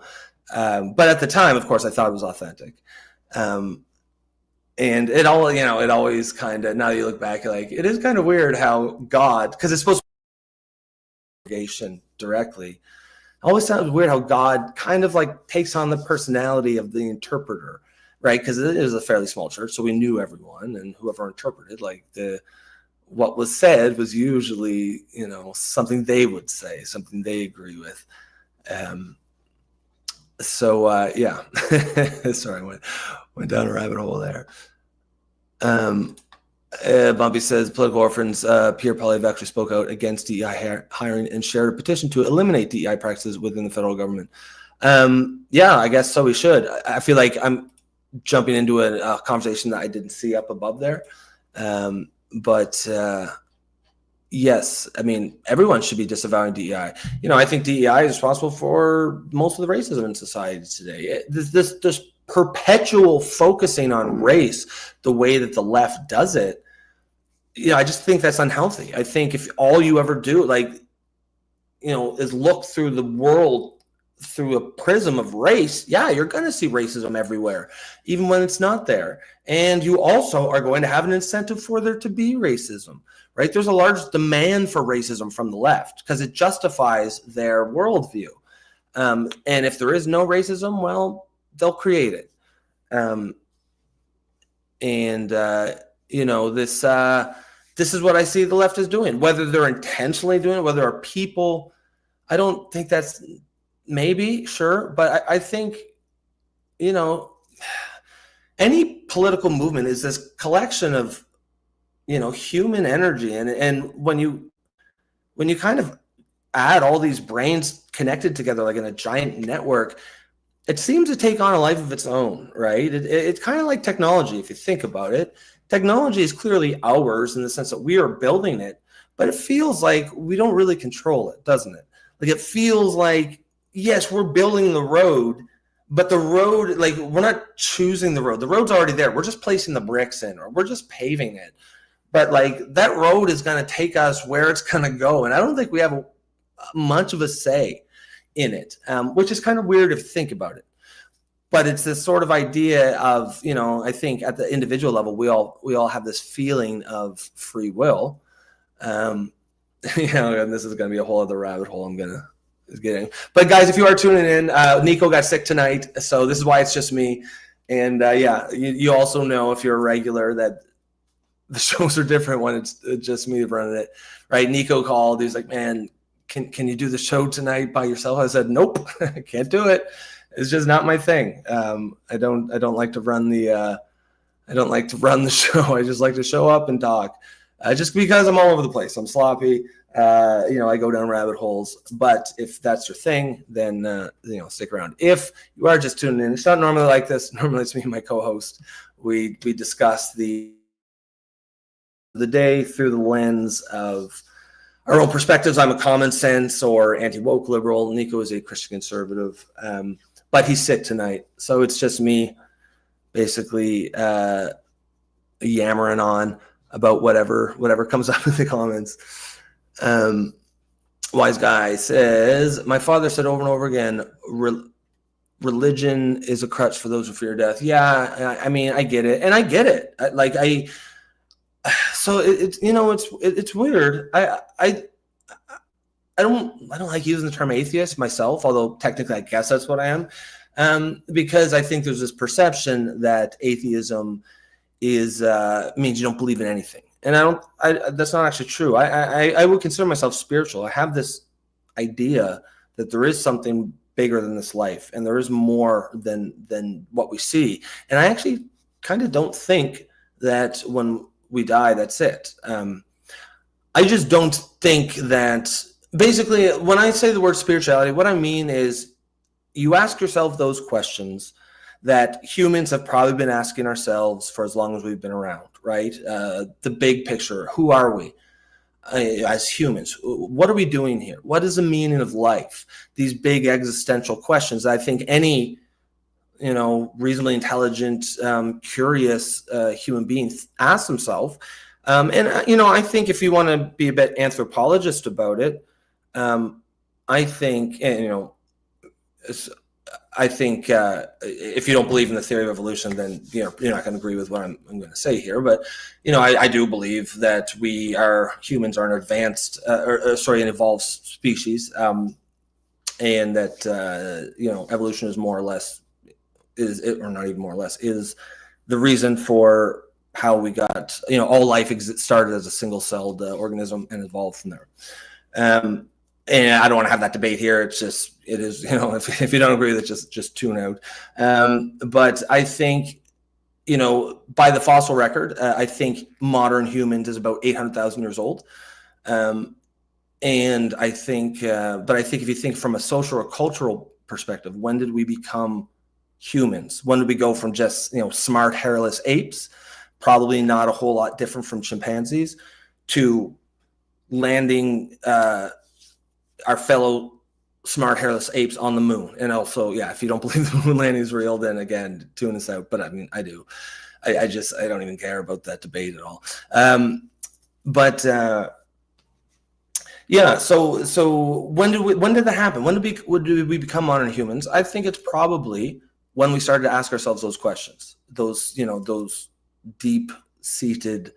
But at the time, of course, I thought it was authentic. And it always kind of, now you look back, like, it is kind of weird how God, because it's supposed to be directly. It always sounds weird how God kind of like takes on the personality of the interpreter, right? Because it is a fairly small church, so we knew everyone, and whoever interpreted, like what was said was usually, something they would say, something they agree with. Yeah. Sorry, I went down a rabbit hole there. Bumpy says Political Orphans, Pierre Polyev actually spoke out against DEI hiring and shared a petition to eliminate DEI practices within the federal government. Yeah, I guess so. We should. I feel like I'm jumping into a conversation that I didn't see up above there. But yes, I mean, everyone should be disavowing DEI. I think DEI is responsible for most of the racism in society today. This perpetual focusing on race, the way that the left does it, I just think that's unhealthy. I think if all you ever do, is look through the world through a prism of race, yeah, you're going to see racism everywhere, even when it's not there. And you also are going to have an incentive for there to be racism, right? There's a large demand for racism from the left because it justifies their worldview. And if there is no racism, well, they'll create it. This is what I see the left is doing, whether they're intentionally doing it, whether there are people, I don't think that's, maybe, sure. But I think, any political movement is this collection of, human energy. And when you kind of add all these brains connected together, like in a giant network, it seems to take on a life of its own, right? It's kind of like technology, if you think about it. Technology is clearly ours in the sense that we are building it, but it feels like we don't really control it, doesn't it? Like it feels like, yes, we're building the road, but the road, like we're not choosing the road. The road's already there. We're just placing the bricks in, or we're just paving it. But like that road is going to take us where it's going to go. And I don't think we have much of a say in it, which is kind of weird if you think about it. But it's this sort of idea of, I think at the individual level, we all have this feeling of free will. And this is going to be a whole other rabbit hole is getting. But guys, if you are tuning in, Nico got sick tonight, so this is why it's just me. And you also know, if you're a regular, that the shows are different when it's just me running it, right? Nico called. He's like, man, can you do the show tonight by yourself? I said, nope, I can't do it. It's just not my thing. I don't like to run the show. I just like to show up and talk. Just because I'm all over the place. I'm sloppy. I go down rabbit holes. But if that's your thing, then stick around. If you are just tuning in, it's not normally like this. Normally it's me and my co-host. We discuss the day through the lens of our own perspectives. I'm a common sense or anti-woke liberal. Nico is a Christian conservative. But he's sick tonight, so it's just me basically yammering on about whatever comes up in the comments. Wise guy says, my father said over and over again, religion is a crutch for those who fear death. Yeah, I mean, I get it, and I get it. So it's weird. I don't like using the term atheist myself, although technically I guess that's what I am. because I think there's this perception that atheism is means you don't believe in anything, and that's not actually true. I would consider myself spiritual. I have this idea that there is something bigger than this life, and there is more than what we see. And I actually kind of don't think that when we die, that's it. I just don't think that. Basically, when I say the word spirituality, what I mean is you ask yourself those questions that humans have probably been asking ourselves for as long as we've been around, right? The big picture, who are we as humans? What are we doing here? What is the meaning of life? These big existential questions that I think any, reasonably intelligent, curious human being asks himself. I think if you want to be a bit anthropologist about it, I think, if you don't believe in the theory of evolution, then you're not going to agree with what I'm going to say here. But I do believe that humans are an advanced, an evolved species, and that evolution is more or less is the reason for how we got all life started as a single-celled organism and evolved from there. And I don't want to have that debate here. It is, if you don't agree with it, just tune out. But I think, by the fossil record, I think modern humans is about 800,000 years old. And I think, if you think from a social or cultural perspective, when did we become humans? When did we go from just, smart, hairless apes, probably not a whole lot different from chimpanzees, to landing, our fellow smart hairless apes on the moon? And also, if you don't believe the moon landing is real, then again, tune us out. But I mean, I do. I don't even care about that debate at all. So when did that happen? When did we become modern humans? I think it's probably when we started to ask ourselves those questions, those deep-seated,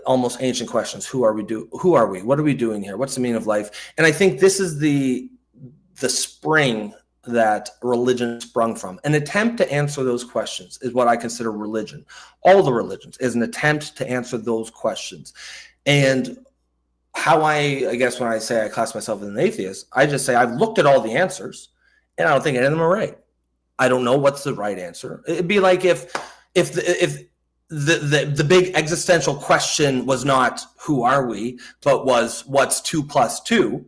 almost ancient questions. Who are we? What are we doing here? What's the meaning of life? And I think this is the spring that religion sprung from. An attempt to answer those questions is what I consider religion. All the religions is an attempt to answer those questions. And how I guess when I say I class myself as an atheist, I just say I've looked at all the answers and I don't think any of them are right. I don't know what's the right answer. It'd be like if the big existential question was not who are we, but was what's 2 + 2.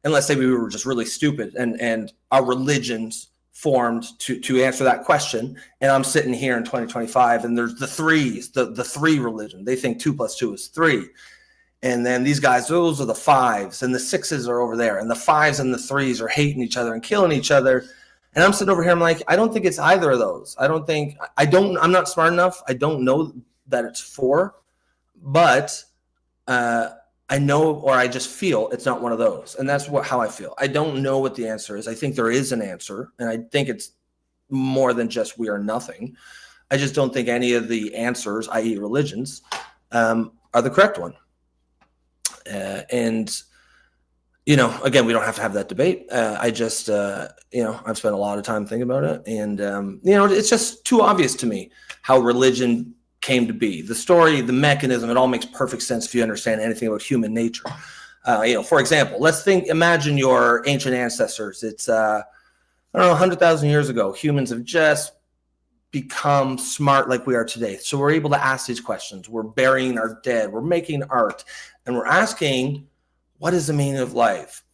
And let's say we were just really stupid and our religions formed to answer that question. And I'm sitting here in 2025 and there's the threes, the three religion. They think 2 + 2 is 3. And then these guys, those are the 5s, and the 6s are over there. And the 5s and the 3s are hating each other and killing each other. And I'm sitting over here, I'm like, I don't think it's either of those. I'm not smart enough. I don't know that it's 4, but I know, or I just feel it's not one of those. And that's how I feel. I don't know what the answer is. I think there is an answer, and I think it's more than just we are nothing. I just don't think any of the answers, i.e. religions, are the correct one. Again, we don't have to have that debate. I've spent a lot of time thinking about it. And, it's just too obvious to me how religion came to be. The story, the mechanism, it all makes perfect sense if you understand anything about human nature. For example, imagine your ancient ancestors. It's, 100,000 years ago, humans have just become smart like we are today. So we're able to ask these questions. We're burying our dead. We're making art. And we're asking, what is the meaning of life?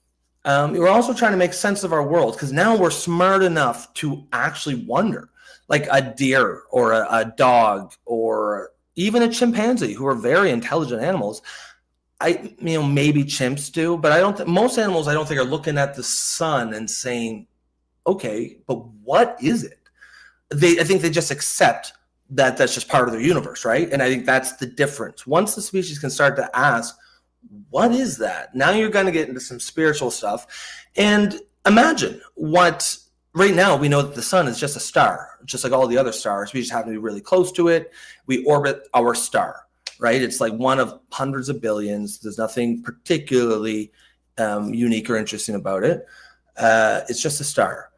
We're also trying to make sense of our world because now we're smart enough to actually wonder, like a deer or a dog or even a chimpanzee, who are very intelligent animals. Maybe chimps do, but I don't think most animals, are looking at the sun and saying, okay, but what is it? I think they just accept that that's just part of their universe, right? And I think that's the difference. Once the species can start to ask, what is that? Now you're going to get into some spiritual stuff. And imagine right now we know that the sun is just a star, just like all the other stars. We just happen to be really close to it. We orbit our star, right? It's like one of hundreds of billions. There's nothing particularly unique or interesting about it. It's just a star.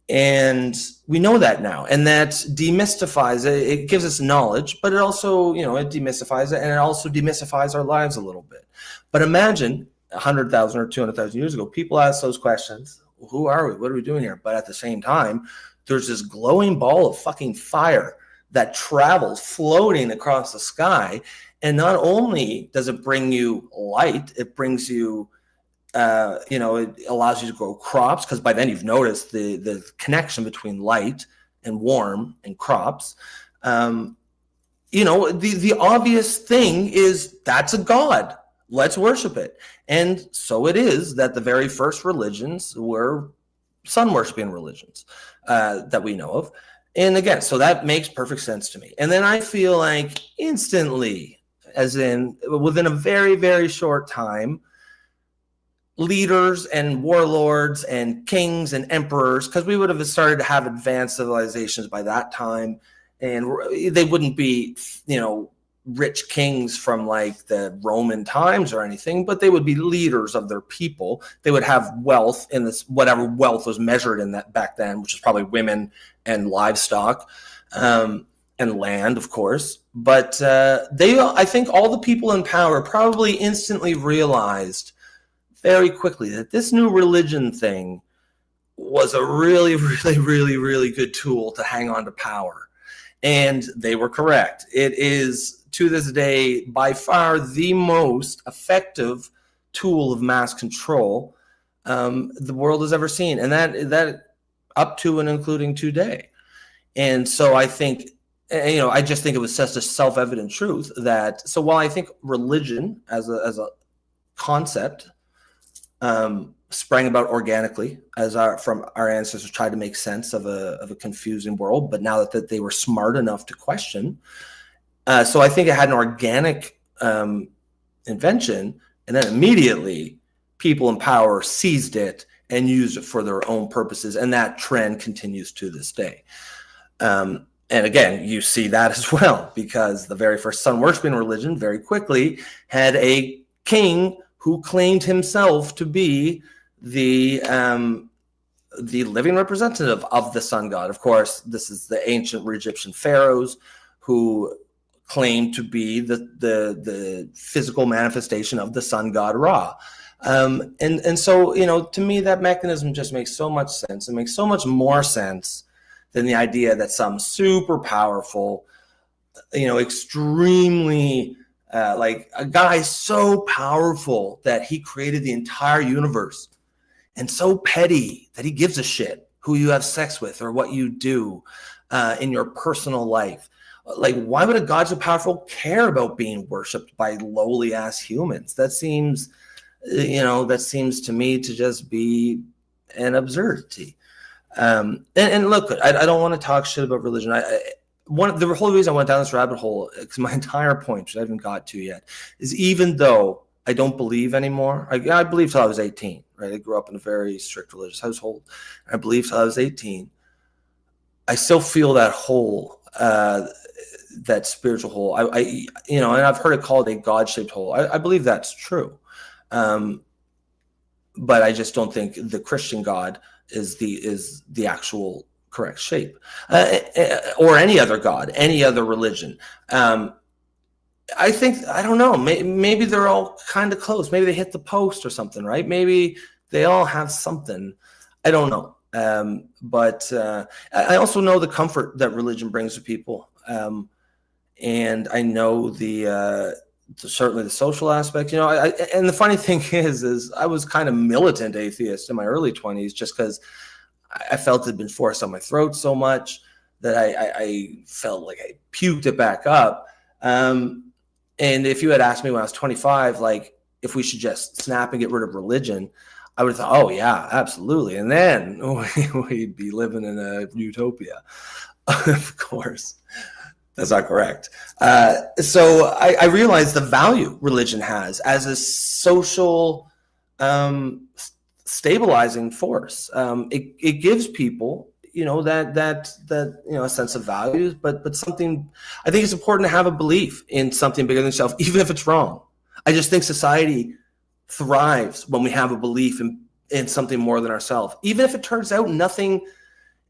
And we know that now, and that demystifies it. It gives us knowledge, but it also, it demystifies it, and it also demystifies our lives a little bit. But imagine 100,000 or 200,000 years ago, people asked those questions. Who are we? What are we doing here? But at the same time, there's this glowing ball of fucking fire that travels floating across the sky. And not only does it bring you light, it brings you it allows you to grow crops, because by then you've noticed the connection between light and warm and crops. The obvious thing is that's a god. Let's worship it. And so it is that the very first religions were sun worshiping religions that we know of. And again, so that makes perfect sense to me. And then I feel like instantly, as in within a very, very short time, leaders and warlords and kings and emperors, because we would have started to have advanced civilizations by that time, and they wouldn't be, rich kings from like the Roman times or anything, but they would be leaders of their people. They would have wealth in this, whatever wealth was measured in that back then, which is probably women and livestock, and land, of course. But I think all the people in power probably instantly realized very quickly that this new religion thing was a really, really, really, really good tool to hang on to power. And they were correct. It is, to this day, by far the most effective tool of mass control the world has ever seen. And that up to and including today. And so I think, I just think it was such a self-evident truth that, so while I think religion as a concept sprang about organically as from our ancestors tried to make sense of a confusing world, but now that they were smart enough to question. So I think it had an organic invention, and then immediately people in power seized it and used it for their own purposes, and that trend continues to this day. And again, you see that as well, because the very first sun worshiping religion very quickly had a king who claimed himself to be the living representative of the sun god. Of course, this is the ancient Egyptian pharaohs who claimed to be the physical manifestation of the sun god Ra. And so, to me, that mechanism just makes so much sense. It makes so much more sense than the idea that some super powerful, extremely like a guy so powerful that he created the entire universe, and so petty that he gives a shit who you have sex with or what you do in your personal life. Like, why would a god so powerful care about being worshipped by lowly ass humans? That seems, to me to just be an absurdity. And look, I don't want to talk shit about religion. The whole reason I went down this rabbit hole, because my entire point, which I haven't got to yet, is even though I don't believe anymore, I believed till I was 18, right? I grew up in a very strict religious household. I believed till I was 18. I still feel that hole, that spiritual hole. And I've heard it called a God-shaped hole. I believe that's true. But I just don't think the Christian God is the actual correct shape, or any other god, any other religion. I think, I don't know, maybe they're all kind of close. Maybe they hit the post or something, right? Maybe they all have something. I don't know. But I also know the comfort that religion brings to people. And I know certainly the social aspect, and the funny thing is I was kind of militant atheist in my early 20s, just because I felt it had been forced on my throat so much that I felt like I puked it back up. And if you had asked me when I was 25, like, if we should just snap and get rid of religion, I would have thought, oh yeah, absolutely. And then we'd be living in a utopia. Of course, that's not correct. So I realized the value religion has as a social stabilizing force. It gives people, that a sense of values, but something. I think it's important to have a belief in something bigger than yourself, even if it's wrong. I just think society thrives when we have a belief in something more than ourselves, even if it turns out nothing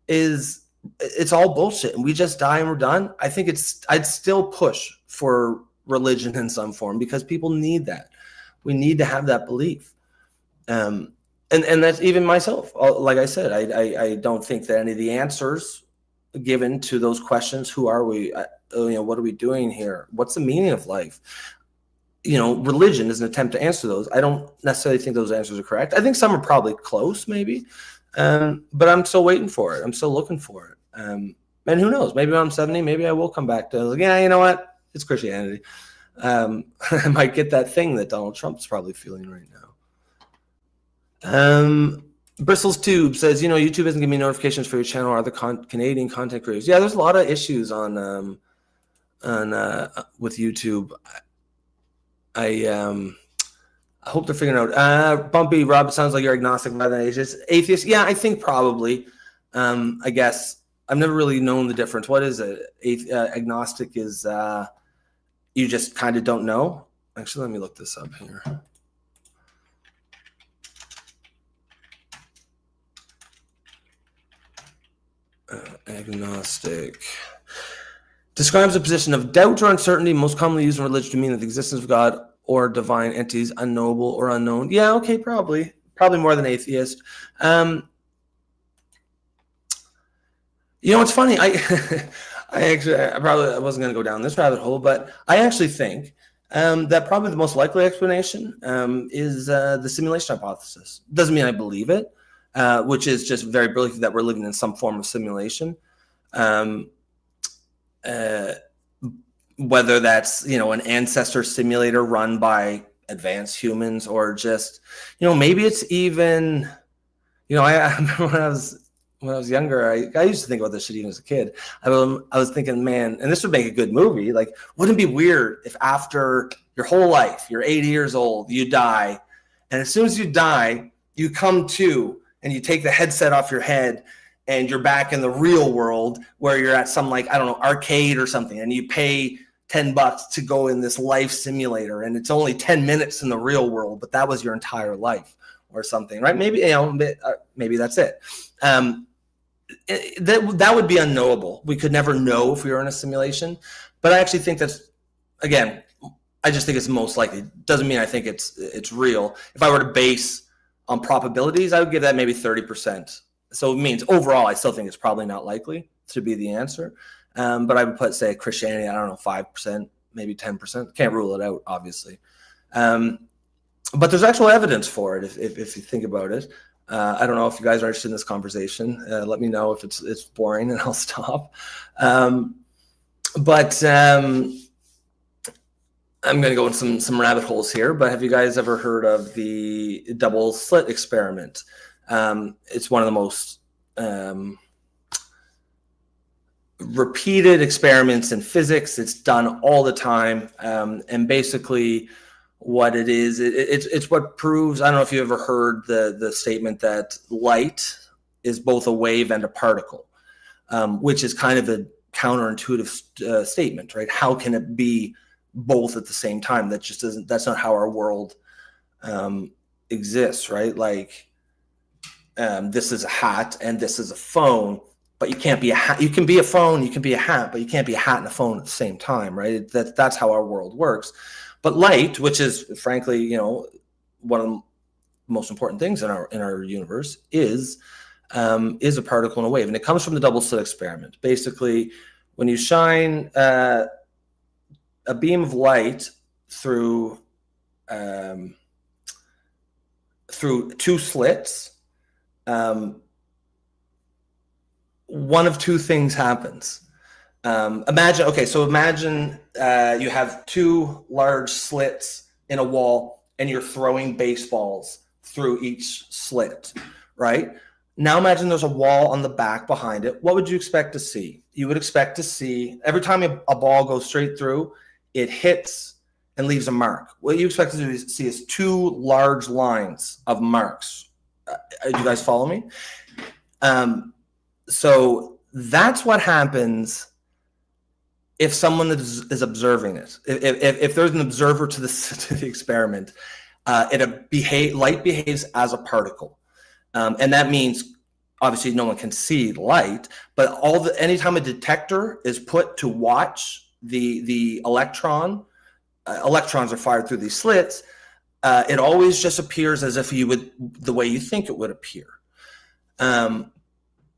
it's all bullshit and we just die and we're done. I think I'd still push for religion in some form because people need that. We need to have that belief. And that's even myself. Like I said, I don't think that any of the answers given to those questions, who are we, what are we doing here? What's the meaning of life? Religion is an attempt to answer those. I don't necessarily think those answers are correct. I think some are probably close, maybe. But I'm still waiting for it. I'm still looking for it. And who knows? Maybe when I'm 70, maybe I will come back to you know what? It's Christianity. I might get that thing that Donald Trump's probably feeling right now. Bristles Tube says, YouTube isn't giving me notifications for your channel or other Canadian content creators. Yeah, there's a lot of issues on with YouTube. I hope they're figuring out. Bumpy Rob, it sounds like you're agnostic rather than atheist. Yeah, I think probably. I guess I've never really known the difference. What is it? Agnostic is you just kind of don't know. Actually, let me look this up here. Agnostic describes a position of doubt or uncertainty, most commonly used in religion to mean that the existence of God or divine entities unknowable or unknown. Yeah, okay, probably more than atheist. It's funny. I wasn't going to go down this rabbit hole, but I actually think that probably the most likely explanation is the simulation hypothesis. Doesn't mean I believe it, which is just very brilliant that we're living in some form of simulation. Whether that's, an ancestor simulator run by advanced humans or just, maybe it's even, I remember when I was younger, I used to think about this shit even as a kid. I was thinking, man, and this would make a good movie. Like, wouldn't it be weird if after your whole life, you're 80 years old, you die, and as soon as you die, you come to and you take the headset off your head and you're back in the real world where you're at some, arcade or something, and you pay $10 to go in this life simulator, and it's only 10 minutes in the real world, but that was your entire life or something, right? Maybe, maybe that's it. That would be unknowable. We could never know if we were in a simulation, but I actually think that's, again, I just think it's most likely. Doesn't mean I think it's real. If I were to base on probabilities, I would give that maybe 30%. So it means overall, I still think it's probably not likely to be the answer. But I would put, say, Christianity, I don't know, 5%, maybe 10%. Can't rule it out, obviously. But there's actual evidence for it if you think about it. I don't know if you guys are interested in this conversation. Let me know if it's boring and I'll stop. But I'm going to go in some rabbit holes here. But have you guys ever heard of the double slit experiment? It's one of the most repeated experiments in physics. It's done all the time. And basically what it is, it's what proves, I don't know if you ever heard the statement that light is both a wave and a particle, which is kind of a counterintuitive statement, right? How can it be both at the same time? That just doesn't, that's not how our world exists, right? Like, this is a hat and this is a phone, but you can't be a hat. You can be a phone, you can be a hat, but you can't be a hat and a phone at the same time, right? That's how our world works. But light, which is frankly, one of the most important things in our universe, is a particle and a wave, and it comes from the double slit experiment. Basically, when you shine a beam of light through two slits, one of two things happens. Imagine you have two large slits in a wall and you're throwing baseballs through each slit, right? Now imagine there's a wall on the back behind it. What would you expect to see? You would expect to see, every time a ball goes straight through, it hits and leaves a mark. What you expect to see is two large lines of marks. Do you guys follow me? So that's what happens if someone is observing it. If there's an observer to the experiment, light behaves as a particle. And that means obviously no one can see light, but anytime a detector is put to watch the electrons are fired through these slits, it always just appears as if the way you think it would appear.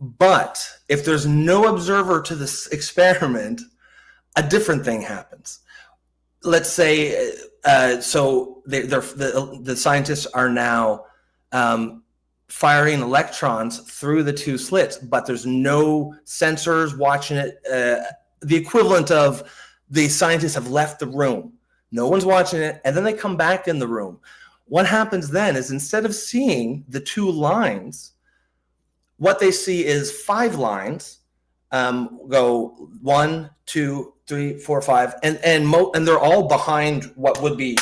But if there's no observer to this experiment, a different thing happens. Let's say, so the scientists are now firing electrons through the two slits, but there's no sensors watching it. The equivalent of the scientists have left the room. No one's watching it, and then they come back in the room. What happens then is, instead of seeing the two lines, what they see is 5 lines go 1, 2, 3, 4, 5, and they're all behind what would be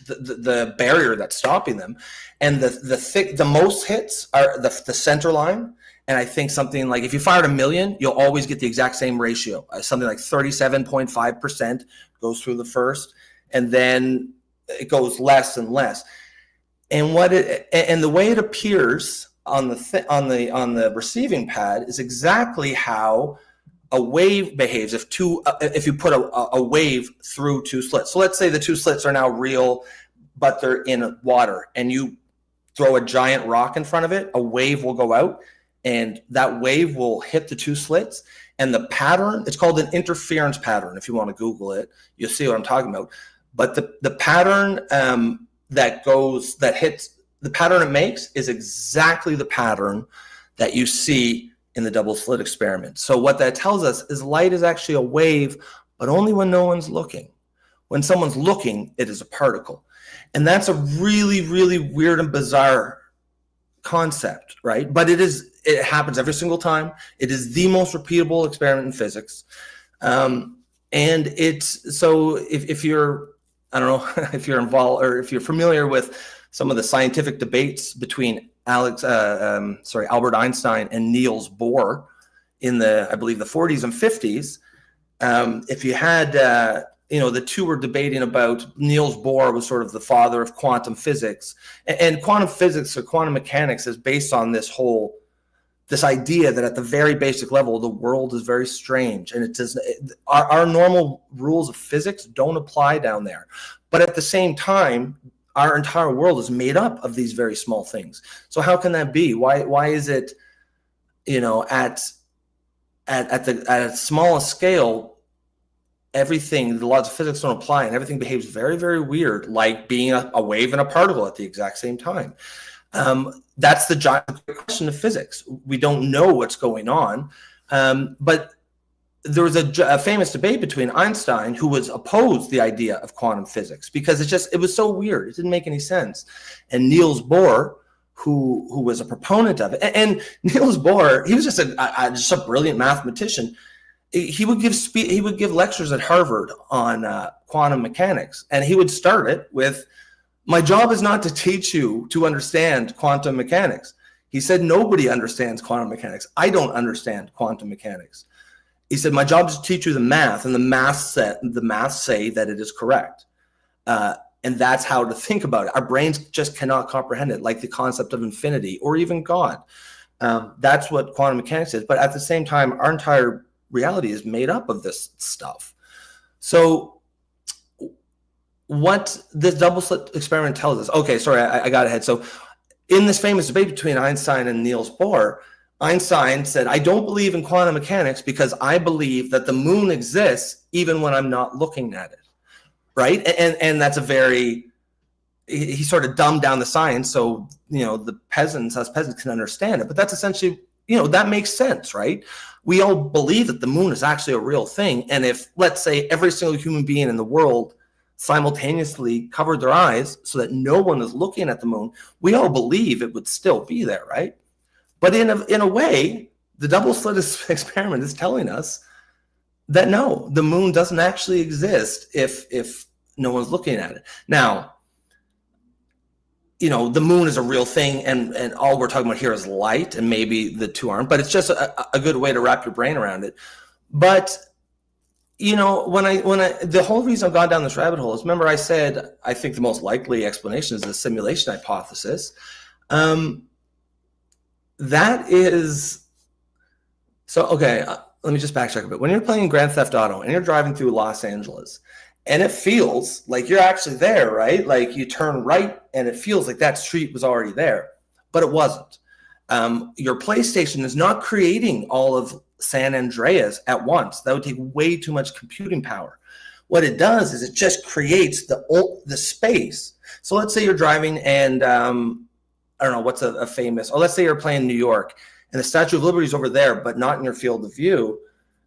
the barrier that's stopping them. And the most hits are the center line. And I think something like, if you fired 1 million, you'll always get the exact same ratio. Something like 37.5% goes through the first, and then it goes less and less. And the way it appears on the receiving pad is exactly how a wave behaves if you put a wave through 2 slits. So let's say the 2 slits are now real, but they're in water, and you throw a giant rock in front of it, a wave will go out, and that wave will hit the 2 slits. And the pattern, it's called an interference pattern. If you want to Google it, you'll see what I'm talking about. But the pattern the pattern it makes is exactly the pattern that you see in the double slit experiment. So what that tells us is light is actually a wave, but only when no one's looking. When someone's looking, it is a particle. And that's a really, really weird and bizarre concept, right? But it happens every single time. It is the most repeatable experiment in physics. And if you're, I don't know, if you're involved or if you're familiar with some of the scientific debates between Albert Einstein and Niels Bohr in I believe the 40s and 50s. If you had, the two were debating about, Niels Bohr was sort of the father of quantum physics, and quantum physics or quantum mechanics is based on this idea that at the very basic level, the world is very strange, and our normal rules of physics don't apply down there. But at the same time, our entire world is made up of these very small things. So how can that be? Why is it, at a smallest scale, the laws of physics don't apply, and everything behaves very, very weird, like being a wave and a particle at the exact same time. That's the giant question of physics. We don't know what's going on, but there was a famous debate between Einstein, who was opposed the idea of quantum physics because it was so weird. It didn't make any sense. And Niels Bohr, who was a proponent of it. And Niels Bohr, he was just a brilliant mathematician. He would give lectures at Harvard on quantum mechanics, and he would start it with, "My job is not to teach you to understand quantum mechanics." He said, "Nobody understands quantum mechanics. I don't understand quantum mechanics." He said, "My job is to teach you the math, and the math say that it is correct." And that's how to think about it. Our brains just cannot comprehend it, like the concept of infinity or even God. That's what quantum mechanics is. But at the same time, our entire reality is made up of this stuff. So what this double slit experiment tells us, okay, sorry, I got ahead. So in this famous debate between Einstein and Niels Bohr, Einstein said, "I don't believe in quantum mechanics because I believe that the moon exists even when I'm not looking at it." Right? And that's he sort of dumbed down the science so, the peasants can understand it. But that's essentially, that makes sense, right? We all believe that the moon is actually a real thing. And if, let's say, every single human being in the world simultaneously covered their eyes so that no one is looking at the moon, we all believe it would still be there, right? But in a way, the double slit experiment is telling us that no, the moon doesn't actually exist if no one's looking at it. Now, the moon is a real thing, and all we're talking about here is light, and maybe the two aren't, but it's just a good way to wrap your brain around it. But the whole reason I've gone down this rabbit hole is, remember I said I think the most likely explanation is the simulation hypothesis. that is so okay. Let me just backtrack a bit. When you're playing Grand Theft Auto and you're driving through Los Angeles, and it feels like you're actually there, right? Like you turn right, and it feels like that street was already there, but it wasn't. Your PlayStation is not creating all of San Andreas at once. That would take way too much computing power. What it does is it just creates the space. So let's say you're driving and I don't know what's a famous, or let's say you're playing New York and the Statue of Liberty is over there, but not in your field of view.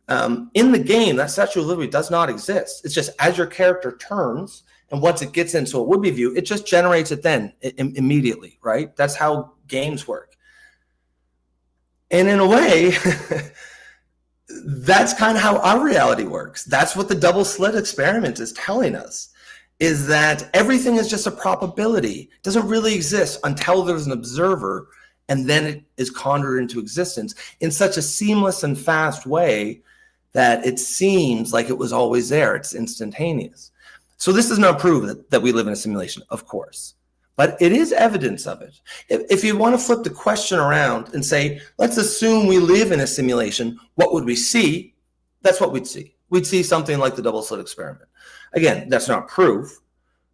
In the game, that Statue of Liberty does not exist. It's just as your character turns and once it gets into a would-be view, it just generates it then immediately, right? That's how games work. And in a way, that's kind of how our reality works. That's what the double slit experiment is telling us, is that everything is just a probability. It doesn't really exist until there's an observer, and then it is conjured into existence in such a seamless and fast way that it seems like it was always there. It's instantaneous. So this does not prove that we live in a simulation, of course, but it is evidence of it. If you want to flip the question around and say, let's assume we live in a simulation, what would we see? That's what we'd see. We'd see something like the double slit experiment. Again, that's not proof,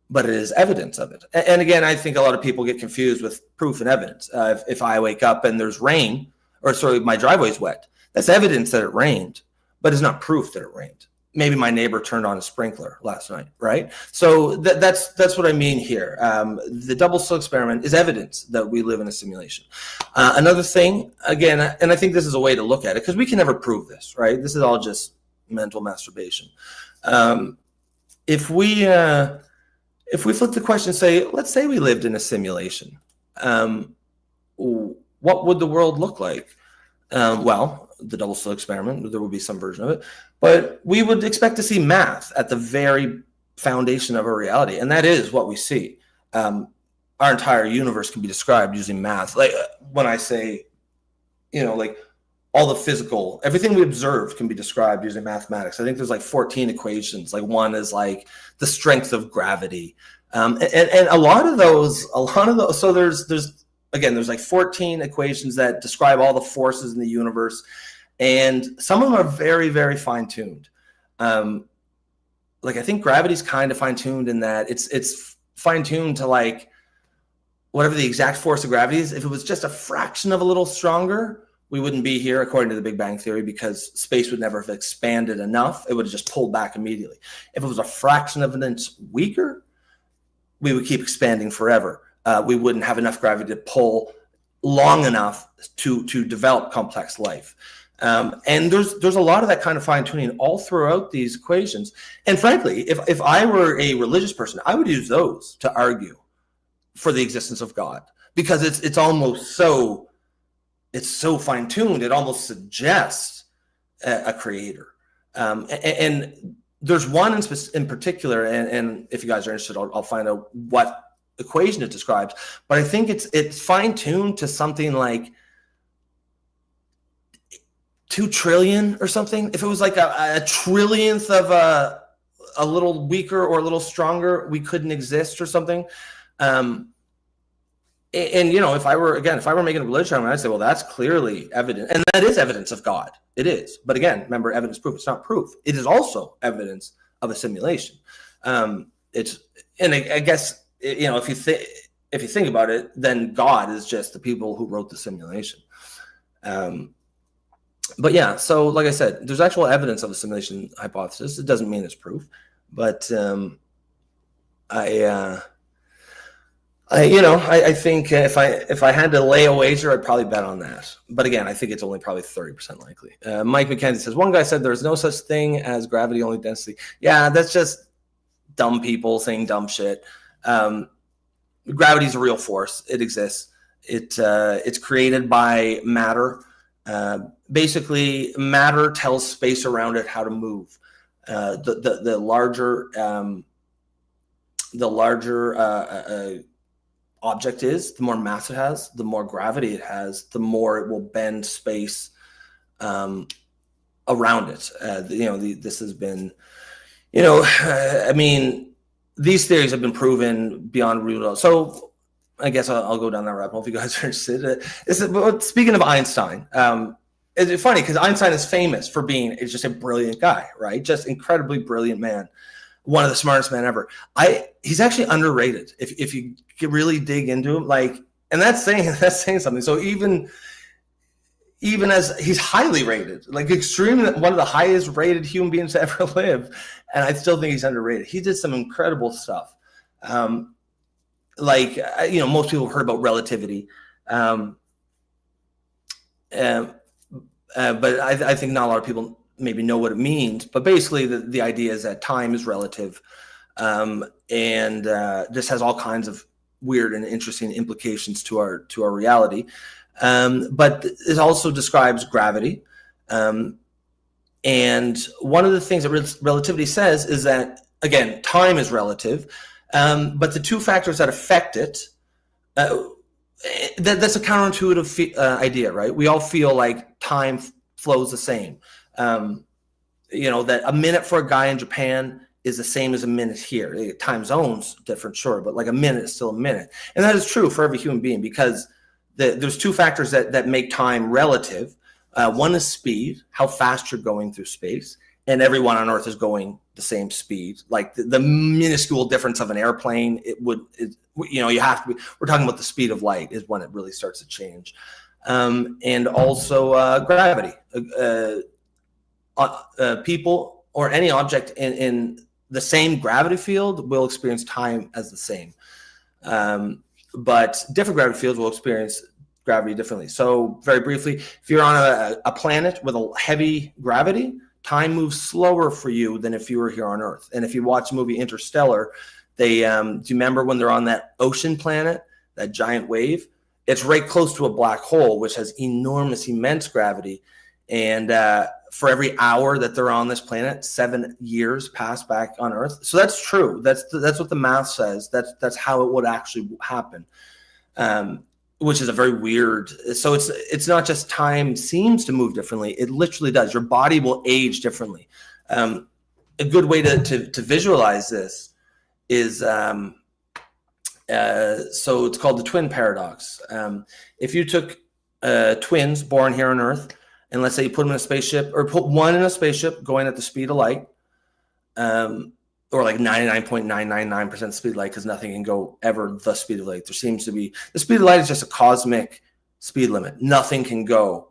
but it is evidence of it. And again, I think a lot of people get confused with proof and evidence. If I wake up and there's rain, or sorry, my driveway's wet, that's evidence that it rained, but it's not proof that it rained. Maybe my neighbor turned on a sprinkler last night, right? So that's what I mean here. The double slit experiment is evidence that we live in a simulation. Another thing, again, and I think this is a way to look at it, because we can never prove this, right? This is all just mental masturbation. If we flip the question and say, let's say we lived in a simulation, what would the world look like? Well, the double slit experiment, there would be some version of it, but we would expect to see math at the very foundation of our reality, and that is what we see. Our entire universe can be described using math. Like when I say, like all the physical, everything we observe can be described using mathematics. I think there's like 14 equations. Like one is like the strength of gravity, and a lot of those. So there's like 14 equations that describe all the forces in the universe, and some of them are very, very fine-tuned. Like I think gravity's kind of fine-tuned in that it's fine-tuned to like whatever the exact force of gravity is. If it was just a fraction of a little stronger, we wouldn't be here, according to the Big Bang Theory, because space would never have expanded enough. It would have just pulled back immediately. If it was a fraction of an inch weaker, we would keep expanding forever. We wouldn't have enough gravity to pull long enough to develop complex life. And there's a lot of that kind of fine-tuning all throughout these equations. And frankly, if I were a religious person, I would use those to argue for the existence of God, because it's almost so fine-tuned, it almost suggests a creator. And there's one in particular, and if you guys are interested, I'll find out what equation it describes, but I think it's fine-tuned to something like 2 trillion or something. If it was like a trillionth of a little weaker or a little stronger, we couldn't exist or something. And if I were making a religion, I'd say, well, that's clearly evidence, and that is evidence of God. It is. But again, remember, evidence proof. It's not proof. It is also evidence of a simulation. I guess, if you think about it, then God is just the people who wrote the simulation. But yeah, so like I said, there's actual evidence of a simulation hypothesis. It doesn't mean it's proof, but I think if I had to lay a wager, I'd probably bet on that. But again, I think it's only probably 30% likely. Mike McKenzie says, one guy said there's no such thing as gravity, only density. Yeah, that's just dumb people saying dumb shit. Gravity is a real force. It exists. It's created by matter. Basically, matter tells space around it how to move. The larger object is, the more mass it has, the more gravity it has, the more it will bend space around it. This has been, these theories have been proven beyond reasonable. So I guess I'll go down that rabbit hole if you guys are interested. But speaking of Einstein, it's funny because Einstein is famous for being just a brilliant guy, right? Just incredibly brilliant man, one of the smartest men ever. He's actually underrated if you really dig into him, like, and that's saying something. So even as he's highly rated, like extremely one of the highest rated human beings to ever live, and I still think he's underrated. He did some incredible stuff. Like, most people have heard about relativity. But I think not a lot of people maybe know what it means. But basically, the idea is that time is relative, and this has all kinds of weird and interesting implications to our reality. But it also describes gravity. And one of the things that relativity says is that, again, time is relative. But the two factors that affect it, that's a counterintuitive idea, right? We all feel like time flows the same. That a minute for a guy in Japan is the same as a minute here. Time zones different, sure, but like a minute is still a minute. And that is true for every human being because there's two factors that make time relative. One is speed, how fast you're going through space. And everyone on Earth is going the same speed. Like the minuscule difference of an airplane, you have to be. We're talking about the speed of light is when it really starts to change, and also gravity. People or any object in the same gravity field will experience time as the same, but different gravity fields will experience gravity differently. So very briefly, if you're on a planet with a heavy gravity, time moves slower for you than if you were here on Earth. And if you watch the movie Interstellar, do you remember when they're on that ocean planet, that giant wave? It's right close to a black hole, which has immense gravity. And for every hour that they're on this planet, 7 years pass back on Earth. So that's true. That's what the math says. That's how it would actually happen. Which is a very weird. So it's not just time seems to move differently. It literally does. Your body will age differently. A good way to visualize this is so it's called the twin paradox. If you took twins born here on Earth, and let's say you put them in a spaceship, or put one in a spaceship going at the speed of light, or like 99.999% speed of light, because nothing can go ever the speed of light. There seems to be, the speed of light is just a cosmic speed limit. Nothing can go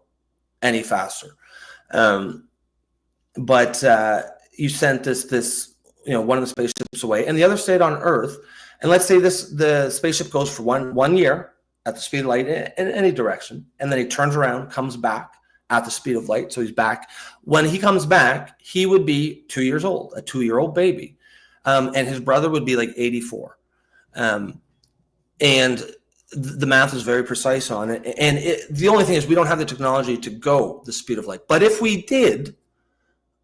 any faster. But you sent this one of the spaceships away, and the other stayed on Earth. And let's say the spaceship goes for one year at the speed of light in any direction, and then he turns around, comes back at the speed of light. So he's back. When he comes back, he would be 2 years old, a 2-year-old baby. And his brother would be like 84. And the math is very precise on it. And the only thing is we don't have the technology to go the speed of light. But if we did,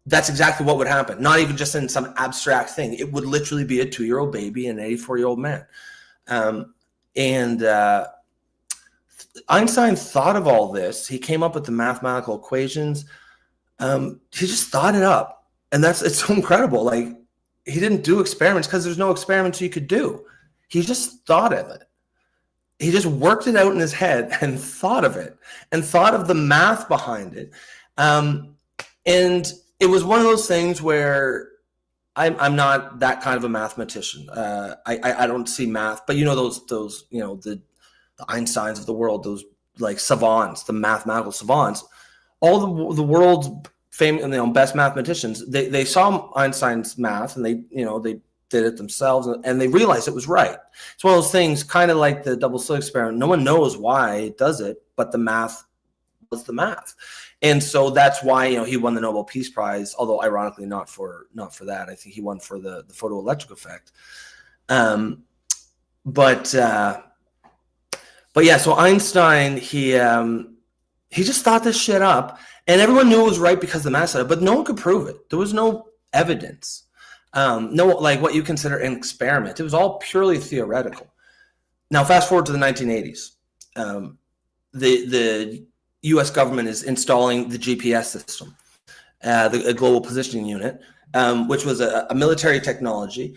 that's exactly what would happen. Not even just in some abstract thing. It would literally be a 2-year-old baby and an 84-year-old man. Einstein thought of all this. He came up with the mathematical equations. He just thought it up. And it's so incredible. Like, he didn't do experiments because there's no experiments you could do. He just thought of it. He just worked it out in his head and thought of it and thought of the math behind it. And it was one of those things where I'm not that kind of a mathematician. I don't see math, but those the Einsteins of the world, those like savants, the mathematical savants, all the world's famous, best mathematicians, they saw Einstein's math and they did it themselves and they realized it was right. It's one of those things, kind of like the double slit experiment. No one knows why it does it, but the math was the math. And so that's why, he won the Nobel Peace Prize, although ironically not for that. I think he won for the photoelectric effect. But yeah, so Einstein, he just thought this shit up. And everyone knew it was right because the math said it, but no one could prove it. There was no evidence. No, like what you consider an experiment. It was all purely theoretical. Now, fast forward to the 1980s. The U.S. government is installing the GPS system, the Global Positioning Unit, which was a military technology.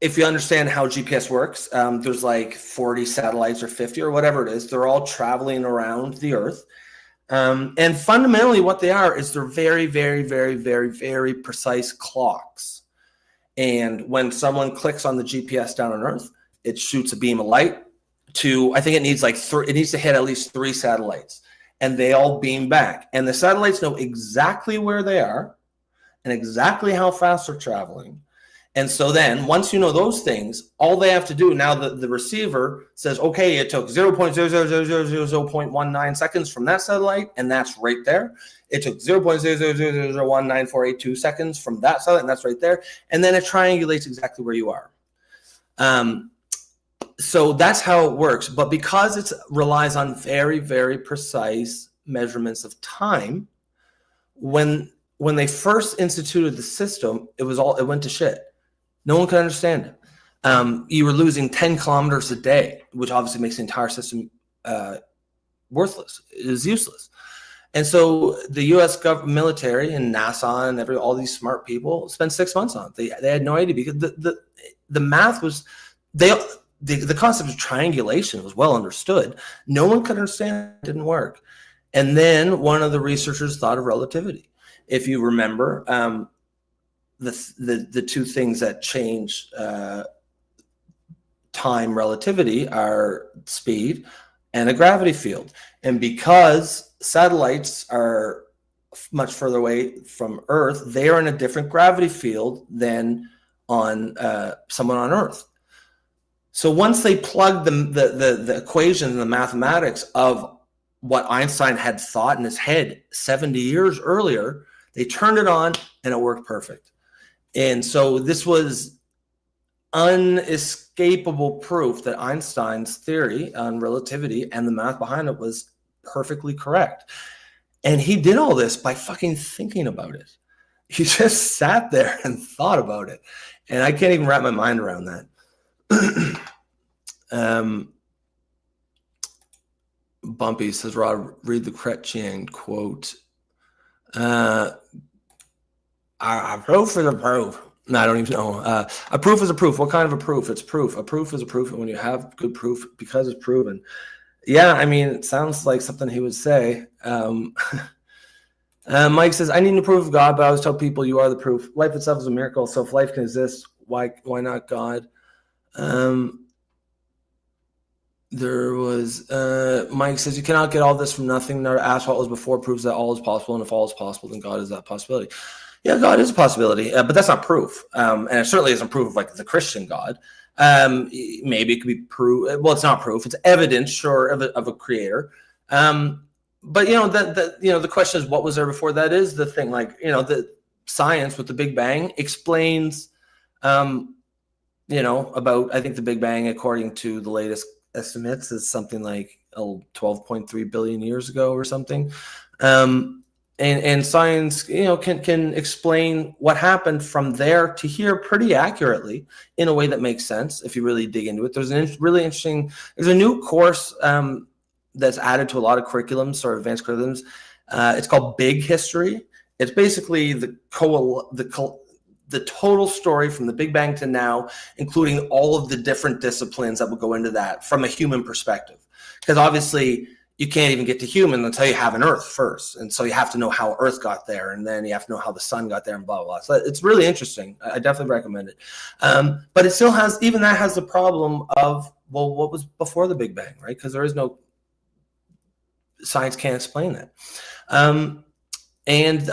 if you understand how GPS works, there's like 40 satellites or 50 or whatever it is. They're all traveling around the Earth. And fundamentally what they are is they're very, very, very, very, very precise clocks. And when someone clicks on the GPS down on Earth, it shoots a beam of light to, I think it needs like it needs to hit at least 3 satellites, and they all beam back. And the satellites know exactly where they are and exactly how fast they're traveling. And so then once you know those things, all they have to do now, the receiver says, okay, it took 0.00000.19 seconds from that satellite, and that's right there. It took 0.000019482 seconds from that satellite, and that's right there. And then it triangulates exactly where you are. So that's how it works. But because it relies on very, very precise measurements of time, when they first instituted the system, it went to shit. No one could understand it. You were losing 10 kilometers a day, which obviously makes the entire system worthless. It is useless. And so the U.S. military and NASA and all these smart people spent 6 months on it. They had no idea, because the math was the concept of triangulation was well understood. No one could understand it. It didn't work. And then one of the researchers thought of relativity. If you remember, the two things that change time relativity are speed and a gravity field. And because satellites are much further away from Earth, they are in a different gravity field than on someone on Earth. So once they plugged the equations and the mathematics of what Einstein had thought in his head 70 years earlier, they turned it on and it worked perfect. And so this was unescapable proof that Einstein's theory on relativity and the math behind it was perfectly correct. And he did all this by fucking thinking about it. He just sat there and thought about it. And I can't even wrap my mind around that. Bumpy says, Rod, read the Chrétien quote. A proof is a proof. No, I don't even know. A proof is a proof. What kind of a proof? It's proof. A proof is a proof. And when you have good proof, because it's proven. Yeah, I mean, it sounds like something he would say. Mike says, I need to prove God, but I always tell people you are the proof. Life itself is a miracle. So if life can exist, why not God? There was Mike says, you cannot get all this from nothing. No asphalt was before proves that all is possible. And if all is possible, then God is that possibility. Yeah, God is a possibility, but that's not proof. And it certainly isn't proof of like the Christian God. Maybe it could be proof. Well, it's not proof. It's evidence, sure, of a creator. But the question is, what was there before? That is the thing. Like, the science with the Big Bang explains, about, I think the Big Bang, according to the latest estimates, is something like 12.3 billion years ago or something. And science, can explain what happened from there to here pretty accurately in a way that makes sense if you really dig into it. There's there's a new course that's added to a lot of curriculums or advanced curriculums. It's called Big History. It's basically the total story from the Big Bang to now, including all of the different disciplines that will go into that from a human perspective. Because obviously, you can't even get to human until you have an Earth first. And so you have to know how Earth got there, and then you have to know how the sun got there, and blah, blah, blah. So it's really interesting. I definitely recommend it. But it still has, even that has the problem of, well, what was before the Big Bang, right? Because there is no, science can't explain that. And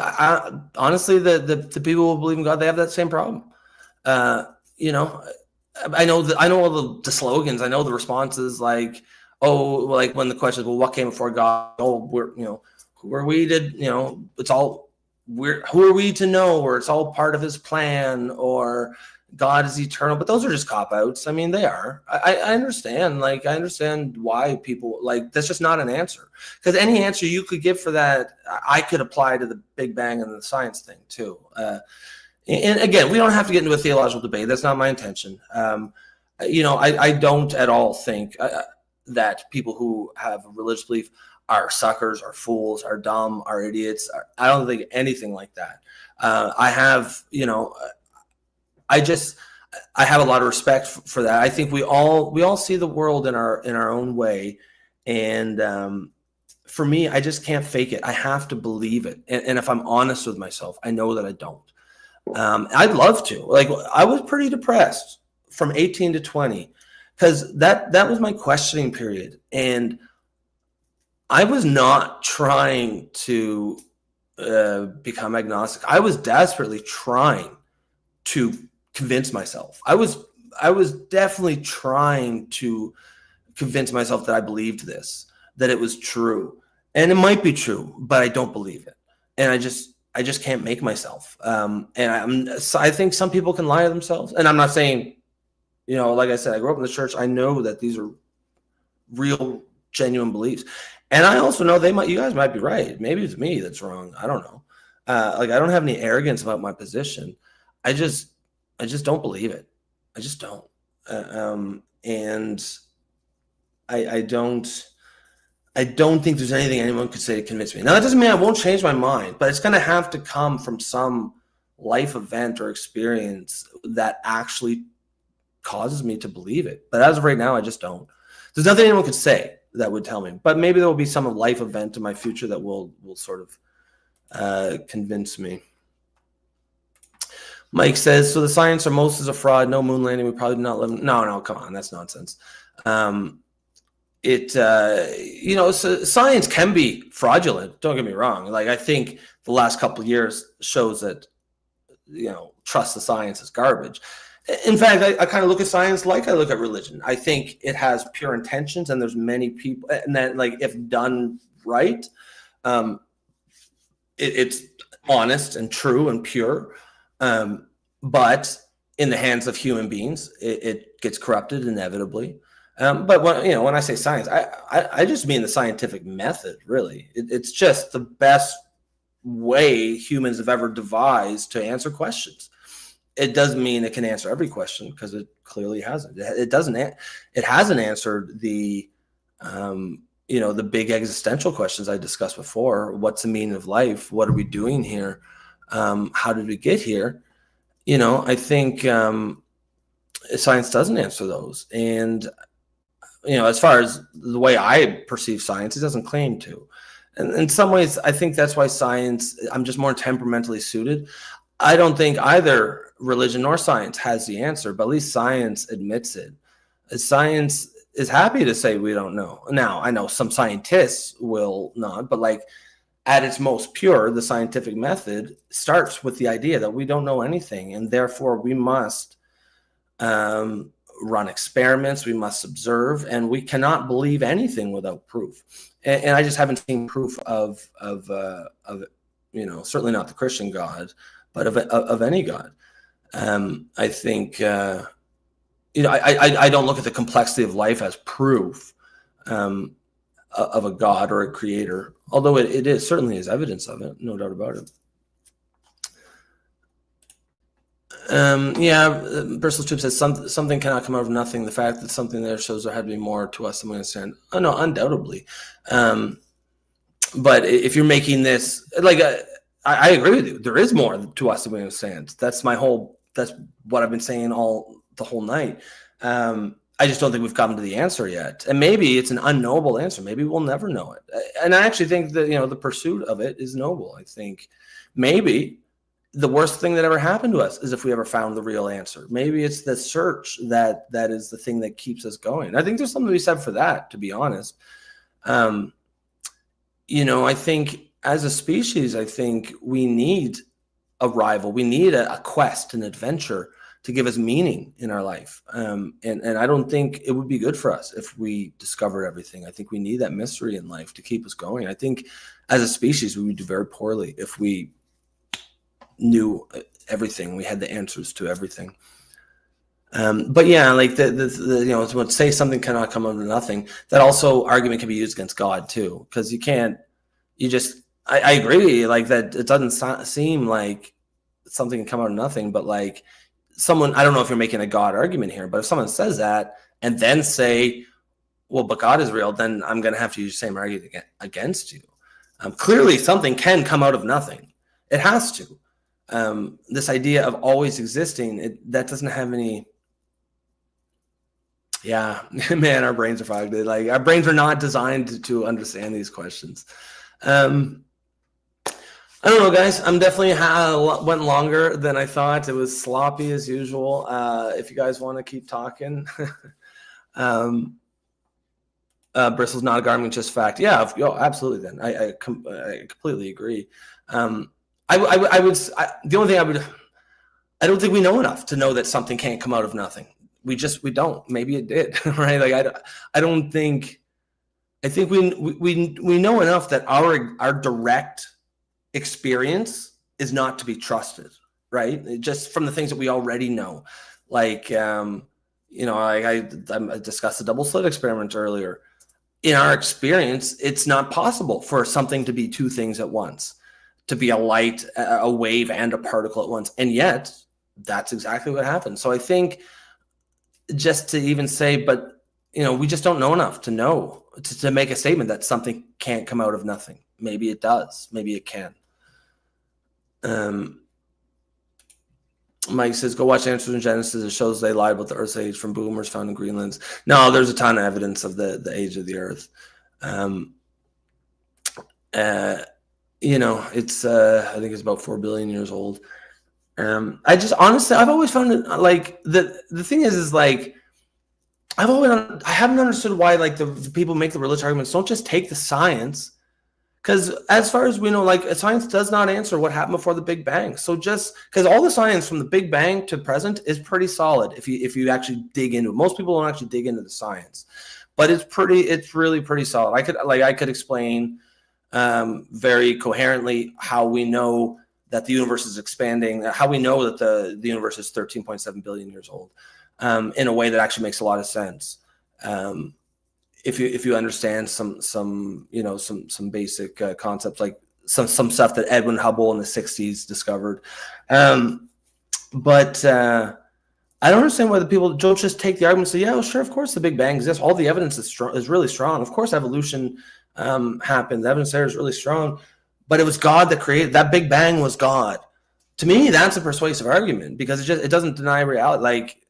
honestly, the people who believe in God, they have that same problem. I know all the slogans, I know the responses, like, like when the question is, well, what came before God? Who are we to, who are we to know, or it's all part of his plan, or God is eternal. But those are just cop-outs. I mean, they are. I understand. Like, I understand why people, like, that's just not an answer. Because any answer you could give for that, I could apply to the Big Bang and the science thing too. And again, we don't have to get into a theological debate. That's not my intention. I don't at all think that people who have a religious belief are suckers, are fools, are dumb, are idiots. I don't think anything like that. I have a lot of respect for that. I think we all see the world in our own way, and for me, I just can't fake it. I have to believe it, and if I'm honest with myself, I know that I don't. I'd love to. Like, I was pretty depressed from 18 to 20 because that was my questioning period, and I was not trying to become agnostic. I was desperately trying to convince myself. I was definitely trying to convince myself that I believed this, that it was true, and it might be true, but I don't believe it, and I just can't make myself. And I think some people can lie to themselves, and I'm not saying, like I said, I grew up in the church. I know that these are real, genuine beliefs. And I also know you guys might be right. Maybe it's me that's wrong. I don't know. I don't have any arrogance about my position. I just don't believe it. I just don't. And I don't think there's anything anyone could say to convince me. Now, that doesn't mean I won't change my mind, but it's going to have to come from some life event or experience that actually causes me to believe it. But as of right now, I just don't. There's nothing anyone could say that would tell me, but maybe there will be some life event in my future that will sort of convince me. Mike says, so the science or most is a fraud. No moon landing. We probably do not live. No, come on. That's nonsense. So science can be fraudulent. Don't get me wrong. Like, I think the last couple of years shows that, trust the science is garbage. In fact, I kind of look at science like I look at religion. I think it has pure intentions, and there's many people, and that, like, if done right, it's honest and true and pure. But in the hands of human beings, it gets corrupted inevitably. But when I say science, I just mean the scientific method. Really, it's just the best way humans have ever devised to answer questions. It doesn't mean it can answer every question, because it clearly hasn't. It doesn't. It hasn't answered the the big existential questions I discussed before. What's the meaning of life? What are we doing here? How did we get here? I think science doesn't answer those. And as far as the way I perceive science, it doesn't claim to. And in some ways, I think that's why science, I'm just more temperamentally suited. I don't think either religion nor science has the answer, but at least science admits it. Science is happy to say we don't know. Now, I know some scientists will not, but like at its most pure, the scientific method starts with the idea that we don't know anything, and therefore we must run experiments, we must observe, and we cannot believe anything without proof. And I just haven't seen proof of certainly not the Christian God, but of any God. I think I don't look at the complexity of life as proof of a God or a creator, although it is certainly is evidence of it, no doubt about it. Bristol Troop says something cannot come out of nothing. The fact that something there shows there had to be more to us than we understand. Oh no, undoubtedly. But if you're making this like I agree with you. There is more to us than we understand. That's what I've been saying the whole night. I just don't think we've come to the answer yet. And maybe it's an unknowable answer. Maybe we'll never know it. And I actually think that, the pursuit of it is noble. I think maybe the worst thing that ever happened to us is if we ever found the real answer. Maybe it's the search that is the thing that keeps us going. I think there's something to be said for that, to be honest. I think as a species, I think we need a rival. We need a quest, an adventure to give us meaning in our life. And I don't think it would be good for us if we discovered everything. I think we need that mystery in life to keep us going. I think as a species, we would do very poorly if we knew everything. We had the answers to everything. But yeah, like to say something cannot come out of nothing, that also argument can be used against God too, because I agree, like that it doesn't seem like something can come out of nothing, but like someone, I don't know if you're making a God argument here, but if someone says that and then say, well, but God is real, then I'm going to have to use the same argument against you. Clearly something can come out of nothing. It has to. this idea of always existing, that doesn't have any. Yeah, man, our brains are fogged. Like, our brains are not designed to understand these questions. I don't know, guys. I'm definitely went longer than I thought. It was sloppy as usual. If you guys want to keep talking, bristles not a garment, just fact. Yeah, absolutely. Then I completely agree. The only thing I don't think we know enough to know that something can't come out of nothing. We don't. Maybe it did, right? Like, I don't think. I think we know enough that our direct experience is not to be trusted, right? Just from the things that we already know. Like, I discussed the double slit experiment earlier. In our experience, it's not possible for something to be two things at once, to be a light, a wave, and a particle at once. And yet, that's exactly what happens. So I think, just to even say, but we just don't know enough to know to make a statement that something can't come out of nothing. Maybe it does. Maybe it can. Mike says, go watch Answers in Genesis. It shows they lied about the Earth's age from boomers found in Greenland. No, there's a ton of evidence of the age of the Earth. It's I think it's about 4 billion years old. I just honestly, I've always found it like the thing is like I haven't understood why like the people make the religious arguments don't just take the science. Because as far as we know, like science does not answer what happened before the Big Bang. So just because all the science from the Big Bang to present is pretty solid, if you actually dig into it. Most people don't actually dig into the science, but it's really pretty solid. I could explain very coherently how we know that the universe is expanding, how we know that the universe is 13.7 billion years old, in a way that actually makes a lot of sense. If you understand some basic concepts, like some stuff that Edwin Hubble in the 60s discovered. But I don't understand why the people don't just take the argument and say, yeah, well, sure, of course the Big Bang exists. All the evidence is really strong. Of course evolution happened. The evidence there is really strong. But it was God that created that. Big Bang was God. To me, that's a persuasive argument because it doesn't deny reality. Like,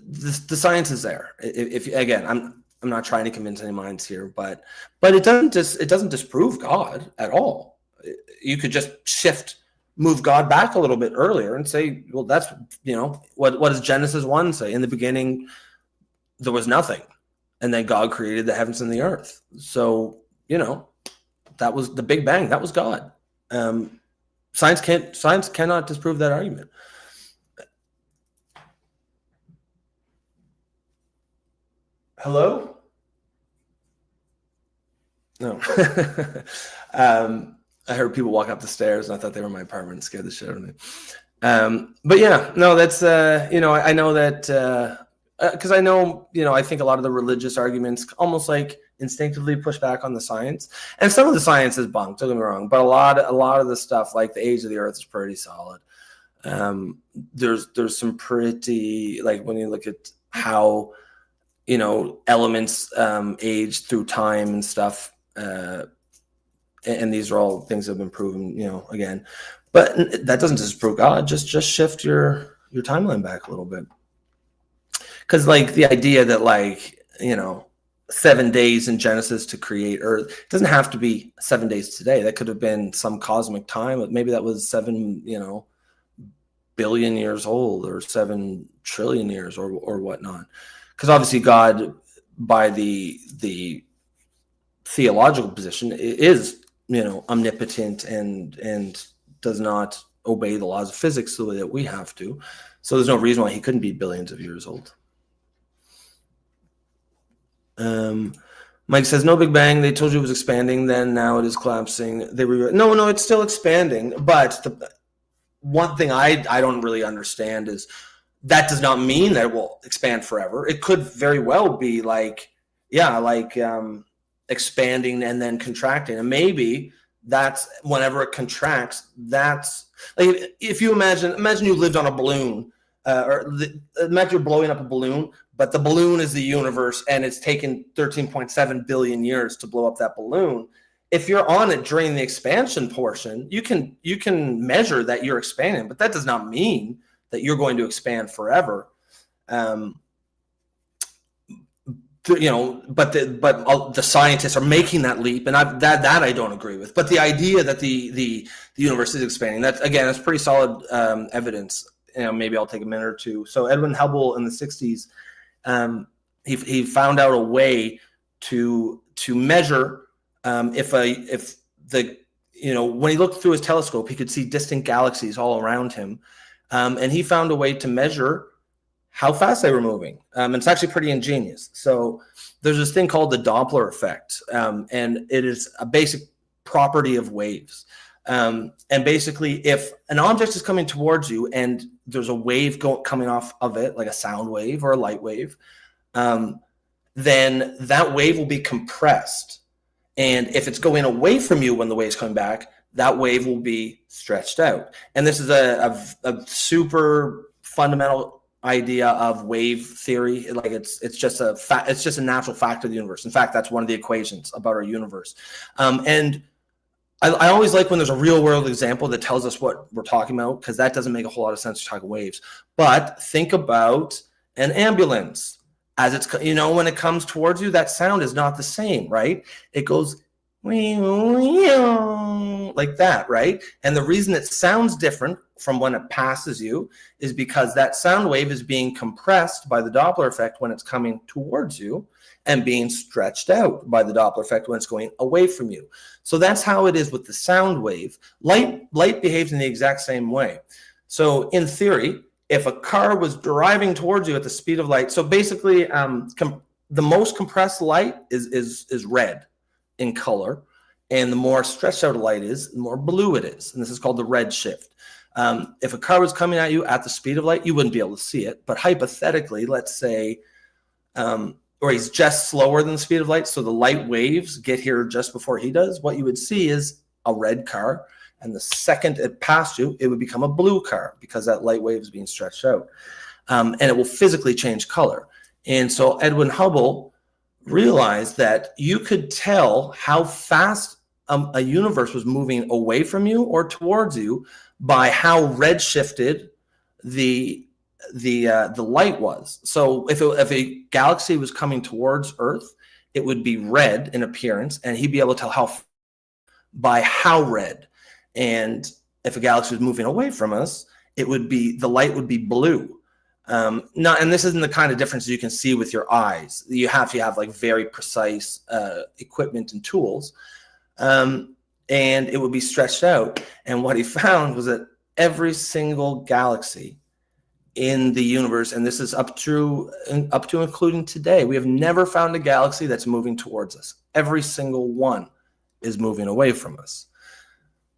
the science is there. If again, I'm not trying to convince any minds here, but it doesn't disprove God at all. You could just move God back a little bit earlier and say, well, that's what does Genesis 1 say? In the beginning, there was nothing, and then God created the heavens and the earth. So that was the Big Bang. That was God. Science cannot disprove that argument. Hello? No. I heard people walk up the stairs and I thought they were in my apartment and scared the shit out of me. But yeah, no, that's, I know that, because I know, I think a lot of the religious arguments almost like instinctively push back on the science. And some of the science is bunk, don't get me wrong, but a lot of the stuff, like the age of the earth, is pretty solid. There's some pretty, like when you look at how, elements age through time and stuff. And these are all things that have been proven, again. But that doesn't disprove God. Just shift your timeline back a little bit. Because, like, the idea that, 7 days in Genesis to create Earth, it doesn't have to be 7 days today. That could have been some cosmic time. Maybe that was 7, billion years old or 7 trillion years or whatnot. Because obviously God, by the theological position, is omnipotent and does not obey the laws of physics the way that we have to. So there's no reason why he couldn't be billions of years old. Mike says, no Big Bang. They told you it was expanding. Then now it is collapsing. No, it's still expanding. But the one thing I don't really understand is that does not mean that it will expand forever. It could very well be expanding and then contracting. And maybe that's whenever it contracts, that's like if you imagine you lived on a balloon, imagine you're blowing up a balloon, but the balloon is the universe and it's taken 13.7 billion years to blow up that balloon. if you're on it during the expansion portion, you can measure that you're expanding, but that does not mean that you're going to expand forever. But the scientists are making that leap, and that I don't agree with. But the idea that the universe is expanding, that's pretty solid evidence. Maybe I'll take a minute or two. So Edwin Hubble in the 60s, he found out a way to measure when he looked through his telescope, he could see distant galaxies all around him, and he found a way to measure how fast they were moving. And it's actually pretty ingenious. So there's this thing called the Doppler effect, and it is a basic property of waves. And basically, if an object is coming towards you and there's a wave coming off of it, like a sound wave or a light wave, then that wave will be compressed. And if it's going away from you when the wave's coming back, that wave will be stretched out. And this is a super fundamental idea of wave theory. Like it's just a natural fact of the universe. In fact, that's one of the equations about our universe. And I always like when there's a real world example that tells us what we're talking about, because that doesn't make a whole lot of sense to talk waves. But think about an ambulance. As it's, when it comes towards you, that sound is not the same, right? It goes like that, right? And the reason it sounds different from when it passes you is because that sound wave is being compressed by the Doppler effect when it's coming towards you, and being stretched out by the Doppler effect when it's going away from you. So that's how it is with the sound wave. Light behaves in the exact same way. So in theory, if a car was driving towards you at the speed of light, so basically the most compressed light is red in color, and the more stretched out a light is, the more blue it is. And this is called the red shift. If a car was coming at you at the speed of light, you wouldn't be able to see it. But hypothetically, let's say, or he's just slower than the speed of light, so the light waves get here just before he does, what you would see is a red car. And the second it passed you, it would become a blue car because that light wave is being stretched out. And it will physically change color. And so Edwin Hubble realized that you could tell how fast a universe was moving away from you or towards you by how red shifted the light was. So if a galaxy was coming towards Earth, it would be red in appearance, and he'd be able to tell by how red. And if a galaxy was moving away from us, the light would be blue. And this isn't the kind of difference you can see with your eyes. You have to have like very precise equipment and tools, and it would be stretched out. And what he found was that every single galaxy in the universe, and this is up to including today, we have never found a galaxy that's moving towards us. Every single one is moving away from us.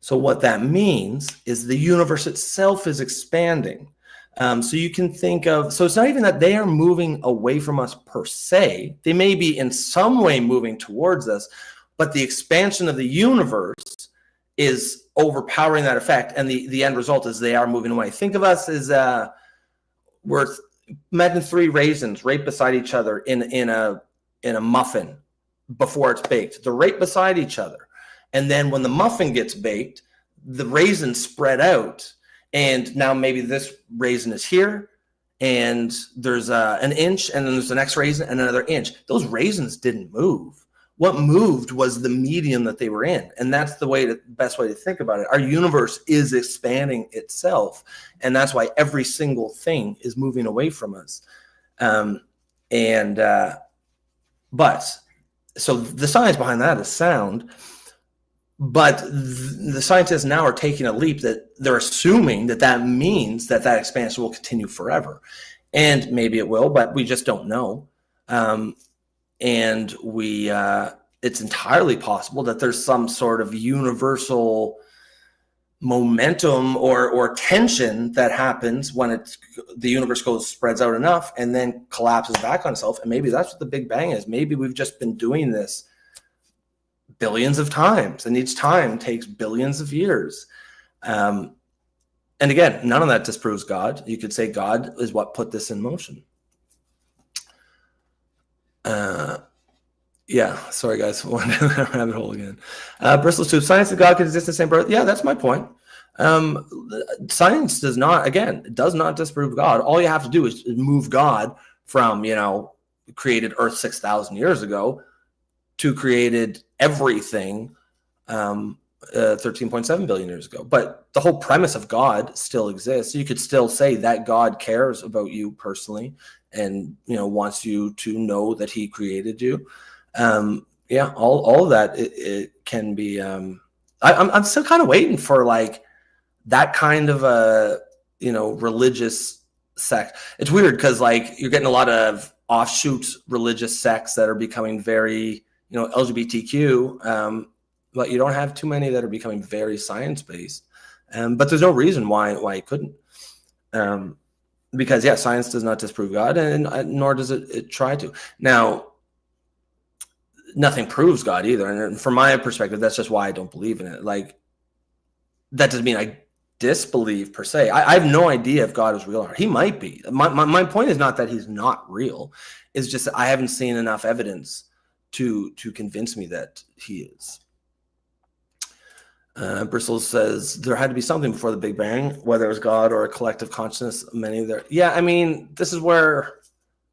So what that means is the universe itself is expanding. So you can think of, so it's not even that they are moving away from us per se. They may be in some way moving towards us, but the expansion of the universe is overpowering that effect. And the end result is they are moving away. Think of us as imagine 3 raisins right beside each other in a muffin before it's baked. They're right beside each other. And then when the muffin gets baked, the raisins spread out. And now maybe this raisin is here, and there's an inch, and then there's the next raisin and another inch. Those raisins didn't move. What moved was the medium that they were in. And that's the best way to think about it. Our universe is expanding itself. And that's why every single thing is moving away from us. But so the science behind that is sound. But the scientists now are taking a leap that they're assuming that means that expansion will continue forever. And maybe it will, but we just don't know. And it's entirely possible that there's some sort of universal momentum or tension that happens when the universe spreads out enough and then collapses back on itself. And maybe that's what the Big Bang is. Maybe we've just been doing this billions of times, and each time takes billions of years. And again, none of that disproves God. You could say God is what put this in motion. Yeah, sorry guys, went down that rabbit hole again. Bristol Soup, science and God can exist in the same birth. Yeah, that's my point. Um, Science does not, again, it does not disprove God. All you have to do is move God from, created Earth 6,000 years ago to created everything 13.7 billion years ago. But the whole premise of God still exists. You could still say that God cares about you personally and, wants you to know that he created you. Yeah, all of that, it can be, I'm still kind of waiting for like that kind of a, religious sect. It's weird because like you're getting a lot of offshoot religious sects that are becoming very, LGBTQ, but you don't have too many that are becoming very science based. But there's no reason why it couldn't. Because yeah, science does not disprove God, and nor does it try to. Now, nothing proves God either, and from my perspective, that's just why I don't believe in it. Like, that doesn't mean I disbelieve per se. I have no idea if God is real or not. He might be. My point is not that he's not real. It's just that I haven't seen enough evidence to convince me that he is. Bristol says there had to be something before the Big Bang, whether it was God or a collective consciousness. Many there. Yeah, I mean, this is where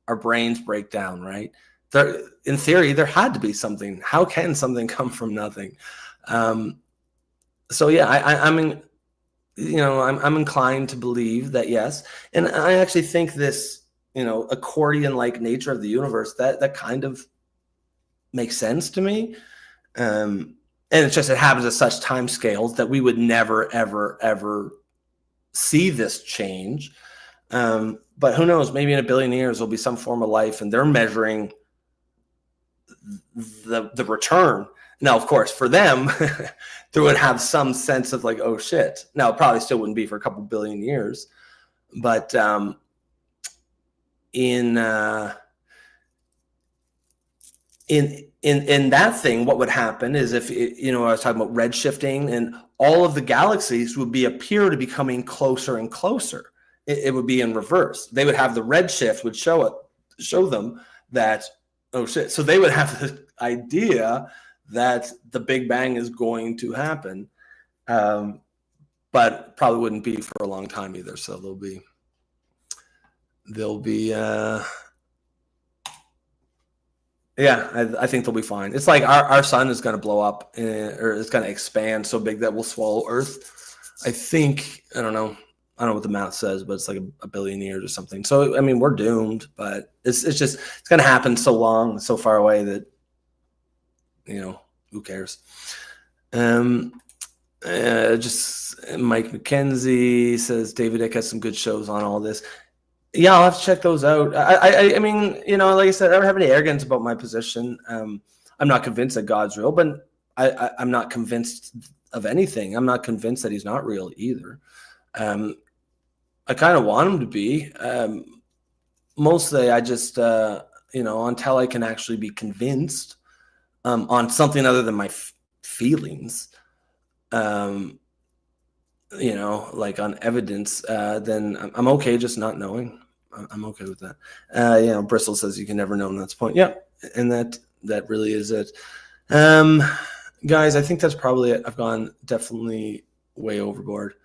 our brains break down, right? There, in theory, there had to be something. How can something come from nothing? So yeah, I mean, I'm inclined to believe that yes, and I actually think this, accordion-like nature of the universe that kind of makes sense to me. And it's just it happens at such time scales that we would never, ever, ever see this change. But who knows? Maybe in a billion years there'll be some form of life, and they're measuring the return. Now, of course, for them, they would have some sense of like, oh shit. Now, it probably still wouldn't be for a couple billion years, but in that thing, what would happen is if I was talking about red shifting, and all of the galaxies would appear to be coming closer and closer. It would be in reverse. They would have the red shift would show them that, oh shit. So they would have the idea that the Big Bang is going to happen, but probably wouldn't be for a long time either. So they'll be. Yeah, I think they'll be fine. It's like our sun is going to blow up, or it's going to expand so big that will swallow Earth. I think, I don't know what the math says, but it's like a billion years or something. So, I mean, we're doomed, but it's going to happen so long, so far away that, who cares? Just Mike McKenzie says David Icke has some good shows on all this. Yeah, I'll have to check those out. I mean, like I said, I don't have any arrogance about my position. I'm not convinced that God's real, but I'm not convinced of anything. I'm not convinced that he's not real either. I kind of want him to be. Mostly, I just, until I can actually be convinced on something other than my feelings, like on evidence, then I'm okay just not knowing. I'm okay with that. Bristol says you can never know, and that's the point. Yeah, and that really is it. Guys, I think that's probably it. I've gone definitely way overboard.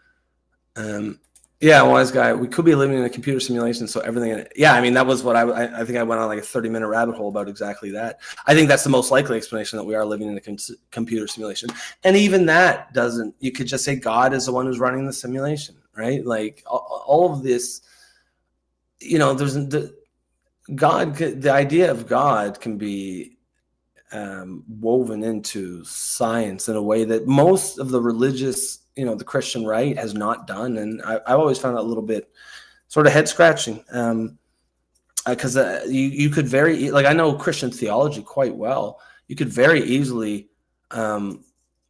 Yeah, wise guy. We could be living in a computer simulation, so everything. Yeah, I mean that was what I think I went on like a 30-minute rabbit hole about exactly that. I think that's the most likely explanation, that we are living in a computer simulation, and even that doesn't. You could just say God is the one who's running the simulation, right? Like all of this, there's the idea of God can be woven into science in a way that most of the religious, the Christian right has not done. And I've always found that a little bit sort of head scratching. Because you could I know Christian theology quite well. You could very easily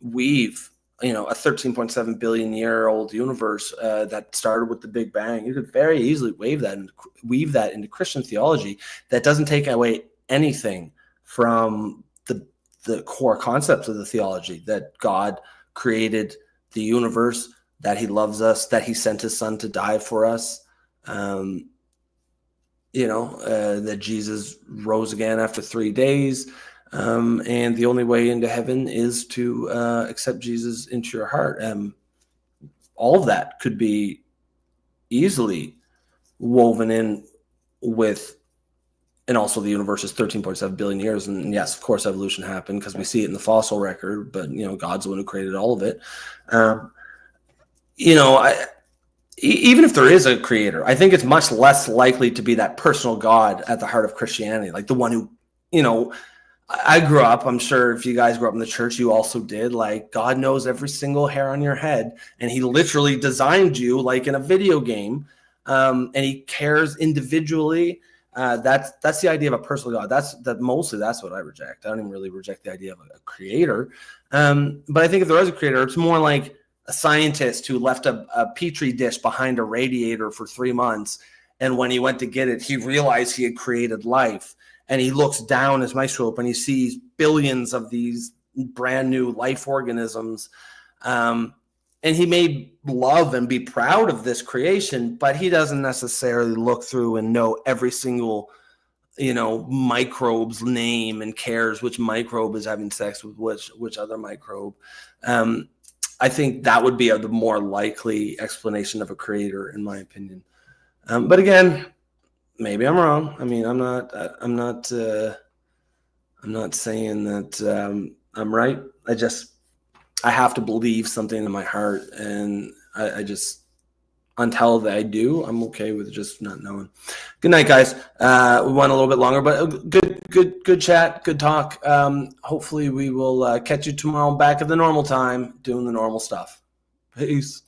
weave, a 13.7 billion year old universe that started with the Big Bang. You could very easily weave that into Christian theology that doesn't take away anything from the core concepts of the theology, that God created the universe, that he loves us, that he sent his son to die for us, that Jesus rose again after 3 days, And the only way into heaven is to accept Jesus into your heart. All of that could be easily woven in with, and also the universe is 13.7 billion years. And yes, of course, evolution happened because we see it in the fossil record, but, God's the one who created all of it. Even if there is a creator, I think it's much less likely to be that personal God at the heart of Christianity, like the one who, I grew up, I'm sure if you guys grew up in the church, you also did, like God knows every single hair on your head, and he literally designed you like in a video game, and he cares individually. That's the idea of a personal God. That's what I reject. I don't even really reject the idea of a creator. But I think if there is a creator, it's more like a scientist who left a petri dish behind a radiator for 3 months, and when he went to get it, he realized he had created life. And he looks down his microscope and he sees billions of these brand new life organisms. And he may love and be proud of this creation, but he doesn't necessarily look through and know every single, microbe's name and cares which microbe is having sex with which other microbe. I think that would be the more likely explanation of a creator, in my opinion. But again, maybe I'm wrong. I mean, I'm not saying that I'm right. I have to believe something in my heart, and I just, until I do, I'm okay with just not knowing. Good night, guys. We went a little bit longer, but good chat, good talk. Hopefully we will catch you tomorrow back at the normal time, doing the normal stuff. Peace.